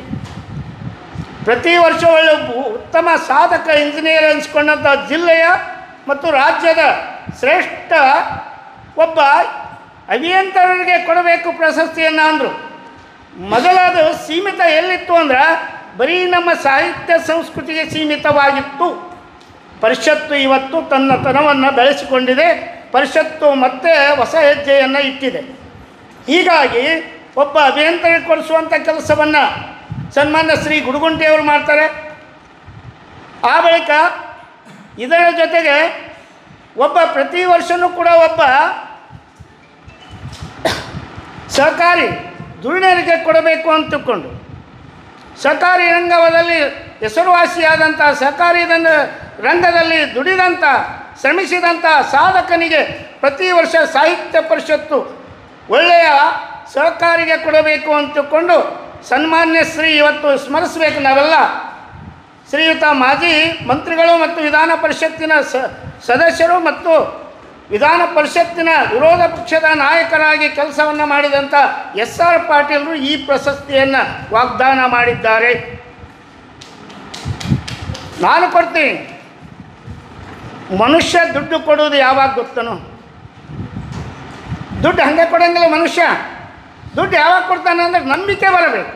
ಪ್ರತಿ ವರ್ಷ ಒಳ್ಳೆ ಉತ್ತಮ ಸಾಧಕ ಇಂಜಿನಿಯರ್ ಅನಿಸ್ಕೊಂಡಂಥ ಜಿಲ್ಲೆಯ ಮತ್ತು ರಾಜ್ಯದ ಶ್ರೇಷ್ಠ ಒಬ್ಬ ಅಭಿಯಂತರರಿಗೆ ಕೊಡಬೇಕು ಪ್ರಶಸ್ತಿಯನ್ನು ಅಂದರು. ಮೊದಲದು ಸೀಮಿತ ಎಲ್ಲಿತ್ತು ಅಂದ್ರೆ ಬರೀ ನಮ್ಮ ಸಾಹಿತ್ಯ ಸಂಸ್ಕೃತಿಗೆ ಸೀಮಿತವಾಗಿತ್ತು. ಪರಿಷತ್ತು ಇವತ್ತು ತನ್ನ ತನವನ್ನು ಬೆಳೆಸಿಕೊಂಡಿದೆ. ಪರಿಷತ್ತು ಮತ್ತೆ ಹೊಸ ಹೆಜ್ಜೆಯನ್ನು ಇಟ್ಟಿದೆ. ಹೀಗಾಗಿ ಒಬ್ಬ ಅಭಿಯಂತರಿಗೆ ಕೊಡಿಸುವಂಥ ಕೆಲಸವನ್ನು ಸನ್ಮಾನ್ಯ ಶ್ರೀ ಗುಡುಗುಂಟಿಯವರು ಮಾಡ್ತಾರೆ. ಆ ಬಳಿಕ ಇದರ ಜೊತೆಗೆ ಪ್ರತಿ ವರ್ಷವೂ ಕೂಡ ಒಬ್ಬ ಸಹಕಾರಿ ದುಡಿಮೆರಿಗೆ ಕೊಡಬೇಕು ಅಂತಕೊಂಡು ಸಹಕಾರಿ ರಂಗದಲ್ಲಿ ಹೆಸರುವಾಸಿಯಾದಂಥ ಸಹಕಾರಿ ರಂಗದಲ್ಲಿ ದುಡಿದಂಥ ಶ್ರಮಿಸಿದಂಥ ಸಾಧಕನಿಗೆ ಪ್ರತಿ ವರ್ಷ ಸಾಹಿತ್ಯ ಪರಿಷತ್ತು ಒಳ್ಳೆಯ ಸಹಕಾರಿಗೆ ಕೊಡಬೇಕು ಅಂತಕೊಂಡು ಸನ್ಮಾನ್ಯ ಶ್ರೀ ಇವತ್ತು ಸ್ಮರಿಸಬೇಕು ನಾವೆಲ್ಲ. ಶ್ರೀಯುತ ಮಾಜಿ ಮಂತ್ರಿಗಳು ಮತ್ತು ವಿಧಾನ ಪರಿಷತ್ತಿನ ಸದಸ್ಯರು ಮತ್ತು ವಿಧಾನ ಪರಿಷತ್ತಿನ ವಿರೋಧ ಪಕ್ಷದ ನಾಯಕರಾಗಿ ಕೆಲಸವನ್ನು ಮಾಡಿದಂಥ SR ಪಾಟೀಲರು ಈ ಪ್ರಶಸ್ತಿಯನ್ನು ವಾಗ್ದಾನ ಮಾಡಿದ್ದಾರೆ. ನಾನು ಕೊಡ್ತೀನಿ. ಮನುಷ್ಯ ದುಡ್ಡು ಕೊಡುವುದು ಯಾವಾಗ ಗೊತ್ತನೋ? ದುಡ್ಡು ಹಾಗೆ ಕೊಡೋಂಗಿಲ್ಲ. ಮನುಷ್ಯ ದುಡ್ಡು ಯಾವಾಗ ಕೊಡ್ತಾನೆ ಅಂದರೆ ನಂಬಿಕೆ ಬರಬೇಕು.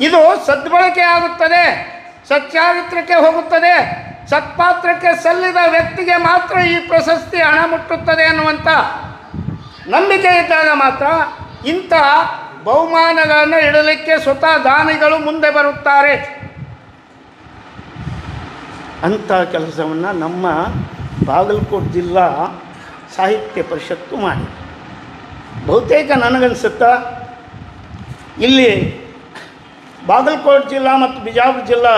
ಇದು ಸದ್ಬಳಕೆ ಆಗುತ್ತದೆ, ಸಚ್ಚಾರಿತ್ರಕ್ಕೆ ಹೋಗುತ್ತದೆ, ಸತ್ಪಾತ್ರಕ್ಕೆ ಸಲ್ಲಿದ ವ್ಯಕ್ತಿಗೆ ಮಾತ್ರ ಈ ಪ್ರಶಸ್ತಿ ಹಣ ಮುಟ್ಟುತ್ತದೆ ಅನ್ನುವಂಥ ನಂಬಿಕೆ ಇದ್ದಾಗ ಮಾತ್ರ ಇಂತಹ ಬಹುಮಾನಗಳನ್ನು ಇಡಲಿಕ್ಕೆ ಸ್ವತಃ ದಾನಿಗಳು ಮುಂದೆ ಬರುತ್ತಾರೆ. ಅಂಥ ಕೆಲಸವನ್ನು ನಮ್ಮ ಬಾಗಲಕೋಟೆ ಜಿಲ್ಲಾ ಸಾಹಿತ್ಯ ಪರಿಷತ್ತು ಮಾಡಿ ಬಹುತೇಕ ನನಗನ್ಸುತ್ತಾ ಇಲ್ಲಿ ಬಾಗಲಕೋಟೆ ಜಿಲ್ಲಾ ಮತ್ತು ಬಿಜಾಪುರ ಜಿಲ್ಲಾ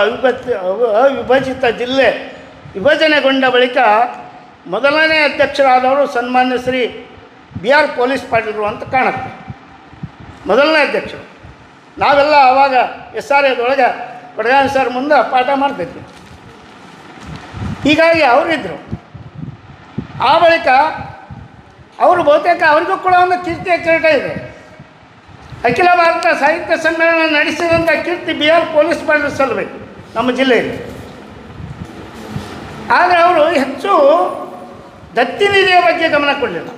ಅವಿಭಜಿತ ಜಿಲ್ಲೆ ವಿಭಜನೆಗೊಂಡ ಬಳಿಕ ಮೊದಲನೇ ಅಧ್ಯಕ್ಷರಾದವರು ಸನ್ಮಾನ್ಯ ಶ್ರೀ BR ಪೊಲೀಸ್ ಪಾಟೀಲರು ಅಂತ ಕಾಣುತ್ತೆ. ಮೊದಲನೇ ಅಧ್ಯಕ್ಷರು. ನಾವೆಲ್ಲ ಆವಾಗ SRAದೊಳಗೆ ಕೊಡಗಾವಿ ಸರ್ ಮುಂದೆ ಪಾಠ ಮಾಡ್ತಿದ್ವಿ. ಹೀಗಾಗಿ ಅವರಿದ್ದರು. ಆ ಬಳಿಕ ಅವರು ಬಹುತೇಕ ಅವರಿಗೂ ಕೂಡ ಒಂದು ಕೀರ್ತಿಯ ಕಿರೀಟ ಇದೆ. ಅಖಿಲ ಭಾರತ ಸಾಹಿತ್ಯ ಸಮ್ಮೇಳನ ನಡೆಸಿದಂಥ ಕೀರ್ತಿ BR ಪೊಲೀಸ್ ಪಾಟೀಲ್ ಸಲ್ಲಬೇಕು ನಮ್ಮ ಜಿಲ್ಲೆಯಲ್ಲಿ. ಆದರೆ ಅವರು ಹೆಚ್ಚು ದತ್ತಿ ನಿಧಿಯ ಬಗ್ಗೆ ಗಮನ ಕೊಡಲಿಲ್ಲ.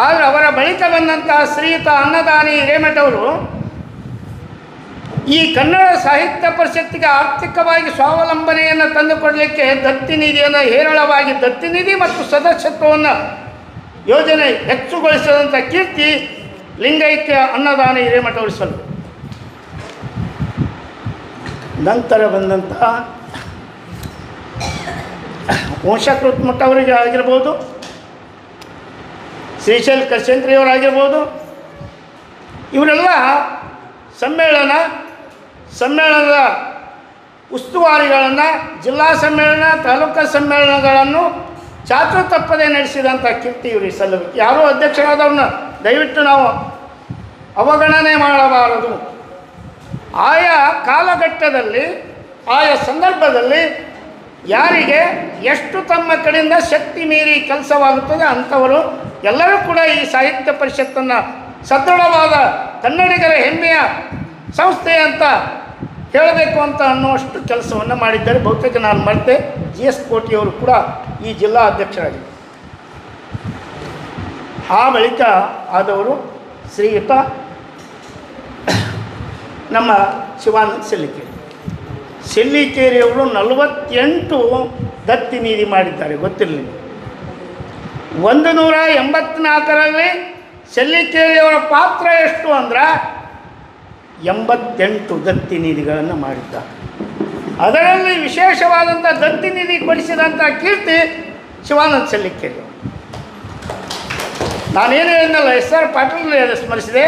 ಆದರೆ ಅವರ ಬಳಿಕ ಬಂದಂಥ ಶ್ರೀಯುತ ಅನ್ನದಾನಿ ಹಿರೇಮಠ ಅವರು ಈ ಕನ್ನಡ ಸಾಹಿತ್ಯ ಪರಿಷತ್ತಿಗೆ ಆರ್ಥಿಕವಾಗಿ ಸ್ವಾವಲಂಬನೆಯನ್ನು ತಂದುಕೊಡಲಿಕ್ಕೆ ದತ್ತಿ ನಿಧಿಯನ್ನು ಹೇರಳವಾಗಿ ದತ್ತಿ ನಿಧಿ ಮತ್ತು ಸದಸ್ಯತ್ವವನ್ನು ಯೋಜನೆ ಹೆಚ್ಚುಗೊಳಿಸಿದಂಥ ಕೀರ್ತಿ ಲಿಂಗೈಕ್ಯ ಅನ್ನದಾನಿ ಹಿರೇಮಠ ಅವರು ಸಲ್ಲ. ನಂತರ ಬಂದಂಥ ವಂಶಕೃತ್ ಮಠ ಅವರಿಗೆ ಆಗಿರ್ಬೋದು, ಶ್ರೀಶೈಲ ಕಶೇಂದ್ರಿಯವರಾಗಿರ್ಬೋದು, ಇವರೆಲ್ಲ ಸಮ್ಮೇಳನದ ಉಸ್ತುವಾರಿಗಳನ್ನು, ಜಿಲ್ಲಾ ಸಮ್ಮೇಳನ, ತಾಲೂಕಾ ಸಮ್ಮೇಳನಗಳನ್ನು ಚಾಚು ತಪ್ಪದೆ ನಡೆಸಿದಂಥ ಕೀರ್ತಿ ಇವರಿಗೆ ಸಲ್ಲಬೇಕು. ಯಾರೂ ಅಧ್ಯಕ್ಷರಾದವ್ರನ್ನ ದಯವಿಟ್ಟು ನಾವು ಅವಗಣನೆ ಮಾಡಬಾರದು. ಆಯಾ ಕಾಲಘಟ್ಟದಲ್ಲಿ, ಆಯಾ ಸಂದರ್ಭದಲ್ಲಿ ಯಾರಿಗೆ ಎಷ್ಟು ತಮ್ಮ ಕಡೆಯಿಂದ ಶಕ್ತಿ ಮೀರಿ ಕೆಲಸವಾಗುತ್ತದೆ ಅಂಥವರು ಎಲ್ಲರೂ ಕೂಡ ಈ ಸಾಹಿತ್ಯ ಪರಿಷತ್ತನ್ನು ಸದೃಢವಾದ ಕನ್ನಡಿಗರ ಹೆಮ್ಮೆಯ ಸಂಸ್ಥೆ ಅಂತ ಹೇಳಬೇಕು ಅಂತ ಅನ್ನುವಷ್ಟು ಕೆಲಸವನ್ನು ಮಾಡಿದ್ದಾರೆ. ಬಹುತೇಕ ನಾನು ಮರೆತೆ GS ಕೋಟಿಯವರು ಕೂಡ ಈ ಜಿಲ್ಲಾ ಅಧ್ಯಕ್ಷರಾಗಿದ್ದರು. ಆ ಬಳಿಕ ಆದವರು ಶ್ರೀಯುತ ನಮ್ಮ ಶಿವಾನಂದ ಸೆಲ್ಲಿಕೇರಿಯವರು 48 ದತ್ತಿ ನಿಧಿ ಮಾಡಿದ್ದಾರೆ. ಗೊತ್ತಿರಲಿ, 184ರಲ್ಲಿ ಸೆಲ್ಲಿಕೇರಿಯವರ ಪಾತ್ರ ಎಷ್ಟು ಅಂದ್ರೆ 88 ದತ್ತಿ ನಿಧಿಗಳನ್ನು ಮಾಡಿದ್ದಾರೆ. ಅದರಲ್ಲಿ ವಿಶೇಷವಾದಂಥ ದತ್ತಿ ನಿಧಿ ಕೊಡಿಸಿದಂಥ ಕೀರ್ತಿ ಶಿವಾನಂದ ಸೆಲ್ಲಿಕೇರಿ. ನಾನೇನು ಹೇಳಿದ್ನಲ್ಲ, SR ಪಾಟೀಲ್ ಸ್ಮರಿಸಿದೆ,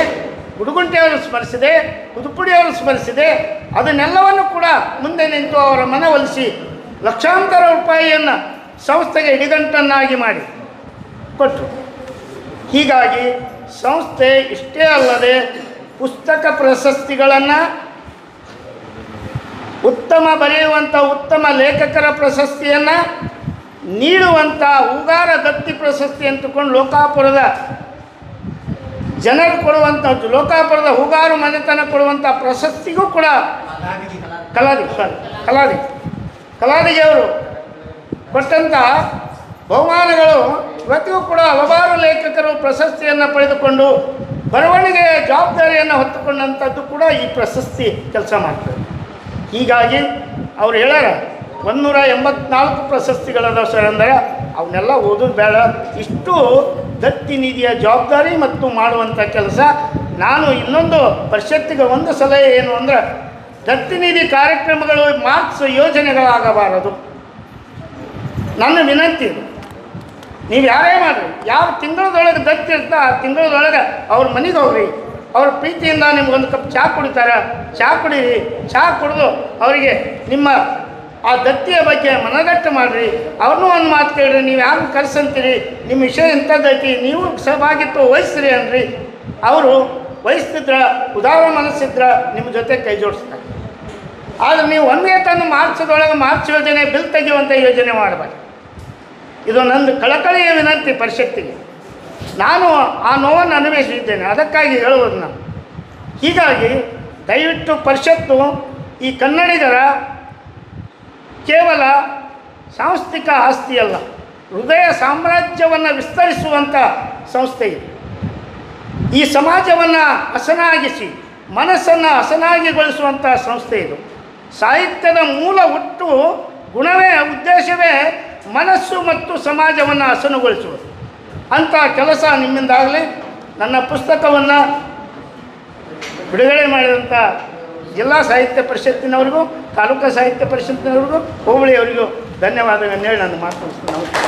ಗುಡುಗುಂಟೆಯವರು ಸ್ಮರಿಸಿದೆ, ಪುದುಪುಡಿಯವರು ಸ್ಮರಿಸಿದೆ. ಅದನ್ನೆಲ್ಲವನ್ನು ಕೂಡ ಮುಂದೆ ನಿಂತು ಅವರ ಮನವೊಲಿಸಿ ಲಕ್ಷಾಂತರ ರೂಪಾಯಿಯನ್ನು ಸಂಸ್ಥೆಗೆ ಇಡಿಗಂಟನ್ನಾಗಿ ಮಾಡಿ ಕೊಟ್ಟರು. ಹೀಗಾಗಿ ಸಂಸ್ಥೆ ಇಷ್ಟೇ ಅಲ್ಲದೆ ಪುಸ್ತಕ ಪ್ರಶಸ್ತಿಗಳನ್ನು, ಉತ್ತಮ ಬರೆಯುವಂಥ ಉತ್ತಮ ಲೇಖಕರ ಪ್ರಶಸ್ತಿಯನ್ನು ನೀಡುವಂಥ ಹೂಗಾರ ದತ್ತಿ ಪ್ರಶಸ್ತಿ ಅಂತಕೊಂಡು ಲೋಕಾಪುರದ ಜನರು ಕೊಡುವಂಥದ್ದು, ಲೋಕಾಪುರದ ಹೂಗಾರು ಮನೆತನ ಕೊಡುವಂಥ ಪ್ರಶಸ್ತಿಗೂ ಕೂಡ ಕಲಾದಿಗೆಯವರು ಕೊಟ್ಟಂಥ ಬಹುಮಾನಗಳು ಇವತ್ತಿಗೂ ಕೂಡ ಹಲವಾರು ಲೇಖಕರು ಪ್ರಶಸ್ತಿಯನ್ನು ಪಡೆದುಕೊಂಡು ಬರವಣಿಗೆಯ ಜವಾಬ್ದಾರಿಯನ್ನು ಹೊತ್ತುಕೊಂಡಂಥದ್ದು ಕೂಡ ಈ ಪ್ರಶಸ್ತಿ ಕೆಲಸ ಮಾಡ್ತದೆ. ಹೀಗಾಗಿ ಅವ್ರು ಹೇಳ್ಯಾರ 184 ಪ್ರಶಸ್ತಿಗಳದ ಸರ್ ಅಂದರೆ ಅವನ್ನೆಲ್ಲ ಓದೋದು ಬೇಡ, ಇಷ್ಟು ದತ್ತಿ ನಿಧಿಯ ಜವಾಬ್ದಾರಿ ಮತ್ತು ಮಾಡುವಂಥ ಕೆಲಸ. ನಾನು ಇನ್ನೊಂದು ಪರಿಷತ್ತಿಗೆ ಒಂದು ಸಲಹೆ ಏನು ಅಂದರೆ, ದತ್ತಿ ನಿಧಿ ಕಾರ್ಯಕ್ರಮಗಳು ಮಾರ್ಕ್ಸ್ ಯೋಜನೆಗಳಾಗಬಾರದು. ನನ್ನ ವಿನಂತಿ ಇದು. ನೀವು ಯಾರೇ ಮಾಡಿರಿ, ಯಾವ ತಿಂಗಳದೊಳಗೆ ದತ್ತಿ ಇರ್ತಾ ಆ ತಿಂಗಳದೊಳಗೆ ಅವ್ರ ಮನೆಗೆ ಹೋಗ್ರಿ, ಅವ್ರ ಪ್ರೀತಿಯಿಂದ ನಿಮ್ಗೊಂದು ಕಪ್ ಚಹಾ ಕುಡಿತಾರೆ, ಚಹಾ ಕುಡೀರಿ. ಚಹಾ ಕುಡಿದು ಅವರಿಗೆ ನಿಮ್ಮ ಆ ದತ್ತಿಯ ಬಗ್ಗೆ ಮನದಟ್ಟು ಮಾಡಿರಿ. ಅವ್ರನ್ನೂ ಒಂದು ಮಾತು ಕೇಳಿರಿ, ನೀವು ಯಾರು ಕರೆಸಂತೀರಿ, ನಿಮ್ಮ ವಿಷಯ ಎಂಥದ್ದೈತಿ, ನೀವು ಸಹಭಾಗಿತ್ವ ವಹಿಸ್ರಿ ಅನ್ರಿ. ಅವರು ವಹಿಸ್ತಿದ್ರ, ಉದಾರ ಮನಸ್ಸಿದ್ರ ನಿಮ್ಮ ಜೊತೆ ಕೈ ಜೋಡಿಸ್ತಾರೆ. ಆದರೆ ನೀವು ಒಂದೇ ತಂದು ಮಾರ್ಚ್ ಯೋಜನೆ ಬಿಲ್ ತೆಗೆಯುವಂಥ ಯೋಜನೆ ಮಾಡಬಾರ್ದು. ಇದು ನಂದು ಕಳಕಳಿಯ ವಿನಂತಿ ಪರಿಷತ್ತಿಗೆ. ನಾನು ಆ ನೋವನ್ನು ಅನ್ವೇಷಿಸಿದ್ದೇನೆ, ಅದಕ್ಕಾಗಿ ಹೇಳುವುದು ನಾನು. ಹೀಗಾಗಿ ದಯವಿಟ್ಟು ಪರಿಷತ್ತು ಈ ಕನ್ನಡಿಗರ ಕೇವಲ ಸಾಂಸ್ಥಿಕ ಆಸ್ತಿಯಲ್ಲ, ಹೃದಯ ಸಾಮ್ರಾಜ್ಯವನ್ನು ವಿಸ್ತರಿಸುವಂಥ ಸಂಸ್ಥೆ ಇದು. ಈ ಸಮಾಜವನ್ನು ಹಸನಾಗಿಸಿ, ಮನಸ್ಸನ್ನು ಹಸನಾಗಿಗೊಳಿಸುವಂಥ ಸಂಸ್ಥೆ ಇದು. ಸಾಹಿತ್ಯದ ಮೂಲ ಹುಟ್ಟು ಗುಣವೇ, ಉದ್ದೇಶವೇ ಮನಸ್ಸು ಮತ್ತು ಸಮಾಜವನ್ನು ಹಸನುಗೊಳಿಸುವುದು. ಅಂಥ ಕೆಲಸ ನಿಮ್ಮಿಂದಾಗಲಿ. ನನ್ನ ಪುಸ್ತಕವನ್ನು ಬಿಡುಗಡೆ ಮಾಡಿದಂಥ ಜಿಲ್ಲಾ ಸಾಹಿತ್ಯ ಪರಿಷತ್ತಿನವ್ರಿಗೂ, ತಾಲೂಕಾ ಸಾಹಿತ್ಯ ಪರಿಷತ್ತಿನವ್ರಿಗೂ, ಹೋಬಳಿಯವರಿಗೂ ಧನ್ಯವಾದಗಳನ್ನು ಹೇಳಿ ನಾನು ಮಾತನಾಡ್ತೀನಿ. ನಮಸ್ಕಾರ.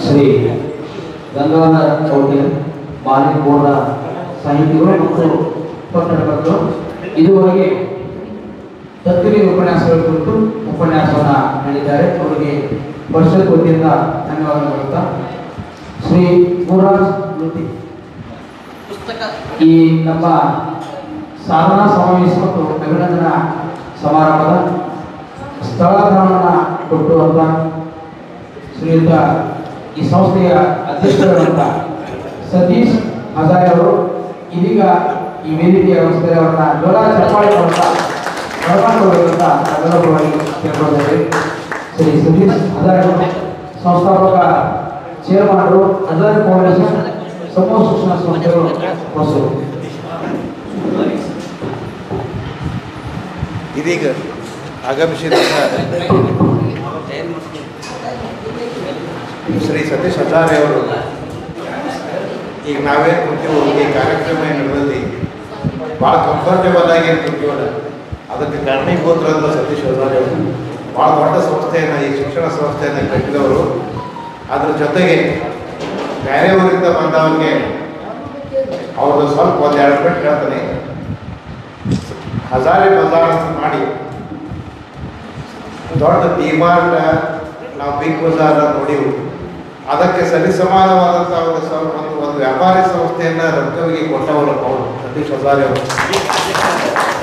ಶ್ರೀ ಗಂಗಾಧರ ಚೌಟಿ ಬಾಲಿಪೂರ್ಣ ಸಾಹಿತಿಗಳು ಮತ್ತು ಪತ್ರಕರ್ತರು ಇದುವರೆಗೆ ದತ್ತಿ ಉಪನ್ಯಾಸಗಳ ಕುರಿತು ಉಪನ್ಯಾಸವನ್ನು ನೀಡಿದ್ದಾರೆ. ಅವರಿಗೆ ಪರಿಷತ್ ವತಿಯಿಂದ ಧನ್ಯವಾದಗಳು ಹೇಳ್ತಾ, ಶ್ರೀ ಗುರುರಾಜ್ ವೃತ್ತಿ ಈ ನಮ್ಮ ಸಾಧನಾ ಸಮಾವೇಶ ಮತ್ತು ಅಭಿನಂದನಾ ಸಮಾರಂಭದ ಸ್ಥಳಾಧಾರವನ್ನು ಕೊಟ್ಟುವಂಥ ಶ್ರೀಯುತ ಈ ಸಂಸ್ಥೆಯ ಅಧ್ಯಕ್ಷರಾದಂಥ ಸತೀಶ್ ಹಜಾರೆ ಅವರು ಇದೀಗ ಈ ವೇದಿಕೆಯ ವ್ಯವಸ್ಥೆ ಅವರನ್ನ ಜೋರ ಚಪ್ಪಾಳೆ ಬರಮಾಡಿಕೊಳ್ಳಬೇಕಂತ ನಾವೆಲ್ಲರೂ ಕೇಳ್ಕೊಳ್ತೇವೆ. ಶ್ರೀ ಸತೀಶ್ ಹಜಾರೆ ಸಂಸ್ಥಾಪಕ ಚೇರ್ಮನ್ರು, ಹಜಾರೆ ಫೌಂಡೇಶನ್ ಸಮೂಹ ಶಿಕ್ಷಣ ಸಂಸ್ಥೆಗಳು ಹೊಸರು. ಇದೀಗ ಆಗಮಿಸಿದ ಶ್ರೀ ಸತೀಶ್ ಹಜಾರೆ ಅವರು, ಈಗ ನಾವೇ ಕೂತೀವಿ, ಈ ಕಾರ್ಯಕ್ರಮ ನಡೆದಲ್ಲಿ ಭಾಳ ಕಂಫರ್ಟೇಬಲ್ ಆಗಿ ಕೂತೀವಲ್ಲ, ಅದಕ್ಕೆ ಕಾರಣೀಭೂತರಾದ ಸತೀಶ್ ಹಜಾರೆ ಅವರು ಭಾಳ ದೊಡ್ಡ ಸಂಸ್ಥೆಯನ್ನು, ಈ ಶಿಕ್ಷಣ ಸಂಸ್ಥೆಯನ್ನು ಕಟ್ಟಿದವರು. ಅದ್ರ ಜೊತೆಗೆ ಬೇರೆಯವರಿಂದ ಬಂದವರಿಗೆ ಅವ್ರದ್ದು ಸ್ವಲ್ಪ 1-2 ಮಿನಿಟ್ ಹೇಳ್ತಾನೆ. ಹಜಾರೆ ಬಜಾರ್ ಅಂತ ಮಾಡಿ ದೊಡ್ಡ ಡಿಮಾರ್ಟ್ ನಾವು ಬಿಗ್ ಬಜಾರ್ ನೋಡಿವು. ಅದಕ್ಕೆ ಸರಿಸಮಾನವಾದಂಥ ಒಂದು ವ್ಯಾಪಾರಿ ಸಂಸ್ಥೆಯನ್ನು ರೊಕ್ಕವಿಗೆ ಕೊಟ್ಟವರು ಅವರು ಸತೀಶ್ ಹಜಾರೆ ಅವರು.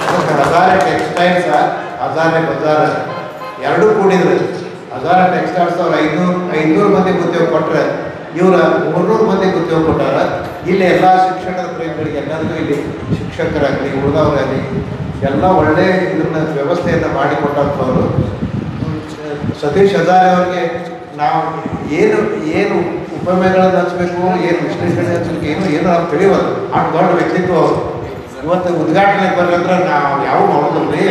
ಅದಕ್ಕೆ ಹಜಾರೆ ಟೆಕ್ಸ್ಟೈಲ್ಸ್ ಹಜಾರೆ ಬಜಾರ್ ಎರಡೂ ಕೂಡಿದ್ರು. ಹಜಾರೆ ಟೆಕ್ಸ್ಟೈಲ್ಸ್ ಅವ್ರು 500 ಮಂದಿಗೆ ಉದ್ಯೋಗ ಕೊಟ್ಟರೆ ಇವ್ರ 300 ಮಂದಿಗೆ ಉದ್ಯೋಗ ಕೊಟ್ಟಾರ. ಇಲ್ಲಿ ಎಲ್ಲ ಶಿಕ್ಷಣದ ಪ್ರೇಮಿಗಳಿಗೆ ಎಲ್ಲರಿಗೂ ಇಲ್ಲಿ ಶಿಕ್ಷಕರಾಗಲಿ ಉಳಿದವರಾಗಲಿ ಎಲ್ಲ ಒಳ್ಳೆ ಇದನ್ನ ವ್ಯವಸ್ಥೆಯನ್ನು ಮಾಡಿಕೊಟ್ಟಂಥವ್ರು. ಸತೀಶ್ ಹಜಾರೆ ಅವ್ರಿಗೆ ನಾವು ಏನು ಉಪಮೆಗಳನ್ನು ಹಚ್ಚಬೇಕು, ಏನು ವಿಶ್ಲೇಷಣೆ ಹಚ್ಚಬೇಕು, ಏನು ನಾವು ತಿಳಿಯೋದು ಅಷ್ಟು ದೊಡ್ಡ ವ್ಯಕ್ತಿತ್ವ ಅವರು. ಇವತ್ತು ಉದ್ಘಾಟನೆ ಬರ್ರಂದ್ರೆ ನಾವು ಯಾವ ಮಾಡೋದಿಲ್ಲ ರೀ,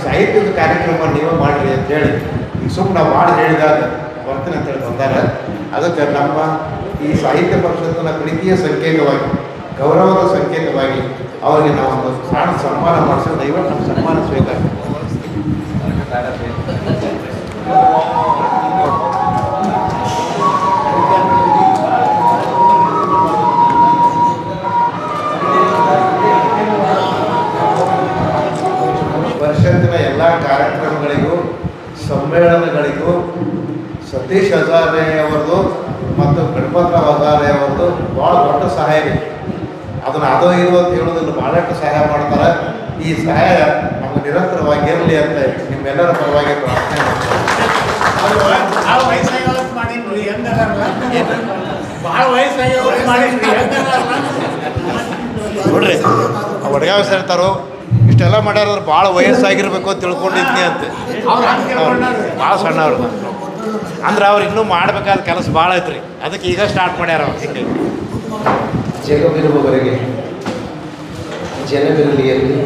ಸಾಹಿತ್ಯದ ಕಾರ್ಯಕ್ರಮ ನೀವೇ ಮಾಡಿರಿ ಅಂತೇಳಿ ಈಗ ಸುಮ್ಮನೆ ನಾವು ಮಾಡಿ ಹೇಳಿದಾಗ ಬರ್ತೀನಿ ಅಂತೇಳಿ ಬಂದಾರ. ಅದಕ್ಕೆ ನಮ್ಮ ಈ ಸಾಹಿತ್ಯ ಪರಿಷತ್ತಿನ ಪ್ರೀತಿಯ ಸಂಕೇತವಾಗಿ, ಗೌರವದ ಸಂಕೇತವಾಗಿ ಅವರಿಗೆ ನಾವೊಂದು ಸಣ್ಣ ಸನ್ಮಾನ ಮಾಡಿಸೋದು. ದಯವಿಟ್ಟು ನಮ್ಮ ಸನ್ಮಾನ ಸ್ವೀಕಾರ. ಪರಿಷತ್ತಿನ ಎಲ್ಲ ಕಾರ್ಯಕ್ರಮಗಳಿಗೂ ಸಮ್ಮೇಳನಗಳಿಗೂ ಸತೀಶ್ ಹಜಾರೆ ಅವರದು ಮತ್ತು ಗಣಪತರಾವ್ ಹಜಾರೆ ಅವರದು ಭಾಳ ದೊಡ್ಡ ಸಹಾಯ ಇದೆ. ಅದನ್ನು ಅದು ಇದು ಅಂತ ಹೇಳೋದನ್ನು ಭಾಳಷ್ಟು ಸಹಾಯ ಮಾಡ್ತಾರೆ. ಈ ಸಹಾಯ ನಮಗೆ ನಿರಂತರವಾಗಿ ಇರಲಿ ಅಂತ ನಿಮ್ಮೆಲ್ಲರ ಪರವಾಗಿ ಪ್ರಾರ್ಥನೆ ಮಾಡ್ತಾರೆ. ನೋಡ್ರಿ ಒಡಗಾವ್ ಸೇರ್ತಾರೋ ಇಷ್ಟೆಲ್ಲ ಮಾಡ್ಯಾರ ಭಾಳ ವಯಸ್ಸಾಗಿರ್ಬೇಕು ಅಂತ ತಿಳ್ಕೊಂಡಿದ್ನಿ ಅಂತ. ಭಾಳ ಸಣ್ಣವ್ರು ಅಂದ್ರೆ ಅವ್ರು ಇನ್ನೂ ಮಾಡಬೇಕಾದ ಕೆಲಸ ಭಾಳ ಐತ್ರಿ. ಅದಕ್ಕೆ ಈಗ ಸ್ಟಾರ್ಟ್ ಮಾಡ್ಯಾರ ಅವ್ರು. ಹಿಂಗೆ ಜಗವಿರುವವರೆಗೆ ಜನವಿರಲಿಯಲ್ಲಿ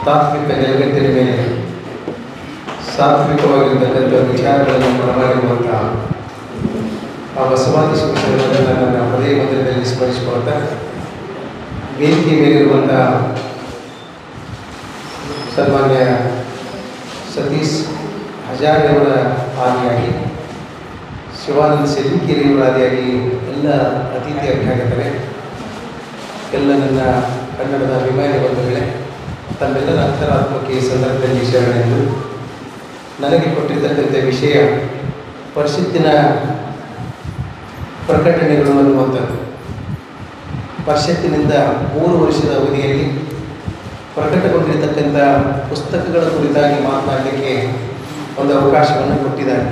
ತಾತ್ವಿಕ ನೆಲೆಗಟ್ಟಿನ ಮೇಲೆ ಸಾತ್ವಿಕವಾಗಿರ್ತಕ್ಕಂಥ ವಿಚಾರಗಳನ್ನು ಬರಮಾಡಿರುವಂಥ ಆ ಬಸವಾದಿ ಶಿಕ್ಷಣವನ್ನು ನನ್ನ ಹೃದಯ ಮಂದಿರದಲ್ಲಿ ಸ್ಮರಿಸಿಕೊಳ್ತಾ, ವೇದಿಕೆ ಮೇಲಿರುವಂಥ ಸನ್ಮಾನ್ಯ ಸತೀಶ್ ಹಜಾರೆಯವರ ಆದಿಯಾಗಿ, ಶಿವಾನಂದ ಸೆಲ್ಕಿರಿಯವರ ಆದಿಯಾಗಿ ಎಲ್ಲ ಅತಿಥಿ ಅಭ್ಯಾಗತರೆ, ಎಲ್ಲ ನನ್ನ ಕನ್ನಡದ ಅಭಿಮಾನಿ ಬಂಧುಗಳೇ, ತಮ್ಮೆಲ್ಲರ ಅಂತರಾತ್ಮಕ್ಕೆ ಈ ಸಂದರ್ಭದಲ್ಲಿ ಶರಣೆಂದು ನನಗೆ ಕೊಟ್ಟಿರ್ತಕ್ಕಂಥ ವಿಷಯ ಪರಿಷತ್ತಿನ ಪ್ರಕಟಣೆಗಳು ಅನ್ನುವಂಥದ್ದು. ಪರಿಷತ್ತಿನಿಂದ 3 ವರ್ಷದ ಅವಧಿಯಲ್ಲಿ ಪ್ರಕಟಗೊಂಡಿರತಕ್ಕಂಥ ಪುಸ್ತಕಗಳ ಕುರಿತಾಗಿ ಮಾತನಾಡಲಿಕ್ಕೆ ಒಂದು ಅವಕಾಶವನ್ನು ಕೊಟ್ಟಿದ್ದಾರೆ.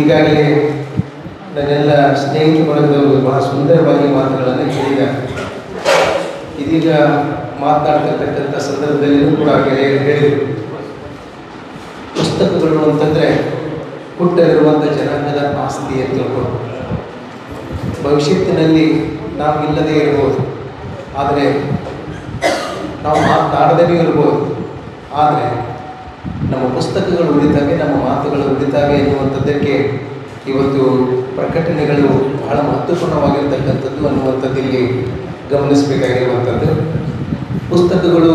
ಈಗಾಗಲೇ ನನ್ನೆಲ್ಲ ಸ್ನೇಹಿತ ವರ್ಗದವರು ಬಹಳ ಸುಂದರವಾಗಿ ಮಾತುಗಳನ್ನು ಹೇಳಿದ್ದಾರೆ. ಇದೀಗ ಮಾತನಾಡ್ತಿರ್ತಕ್ಕಂಥ ಸಂದರ್ಭದಲ್ಲಿಯೂ ಕೂಡ ಹೇಳಿದರು, ಪುಸ್ತಕಗಳು ಅಂತಂದರೆ ಹುಟ್ಟಲಿರುವಂಥ ಜನಾಂಗದ ಆಸ್ತಿ ಅಂತ ತಿಳ್ಕೊಂಡು ಭವಿಷ್ಯತ್ತಿನಲ್ಲಿ ನಾವು ಇಲ್ಲದೇ ಇರ್ಬೋದು, ಆದರೆ ನಾವು ಮಾತನಾಡದೇ ಇರ್ಬೋದು, ಆದರೆ ನಮ್ಮ ಪುಸ್ತಕಗಳು ಉಳಿತಾವೆ, ನಮ್ಮ ಮಾತುಗಳು ಉಳಿತಾವೆ ಎನ್ನುವಂಥದ್ದಕ್ಕೆ ಇವತ್ತು ಪ್ರಕಟಣೆಗಳು ಬಹಳ ಮಹತ್ವಪೂರ್ಣವಾಗಿರ್ತಕ್ಕಂಥದ್ದು ಅನ್ನುವಂಥದ್ದು ಇಲ್ಲಿ ಗಮನಿಸಬೇಕಾಗಿರುವಂಥದ್ದು. ಪುಸ್ತಕಗಳು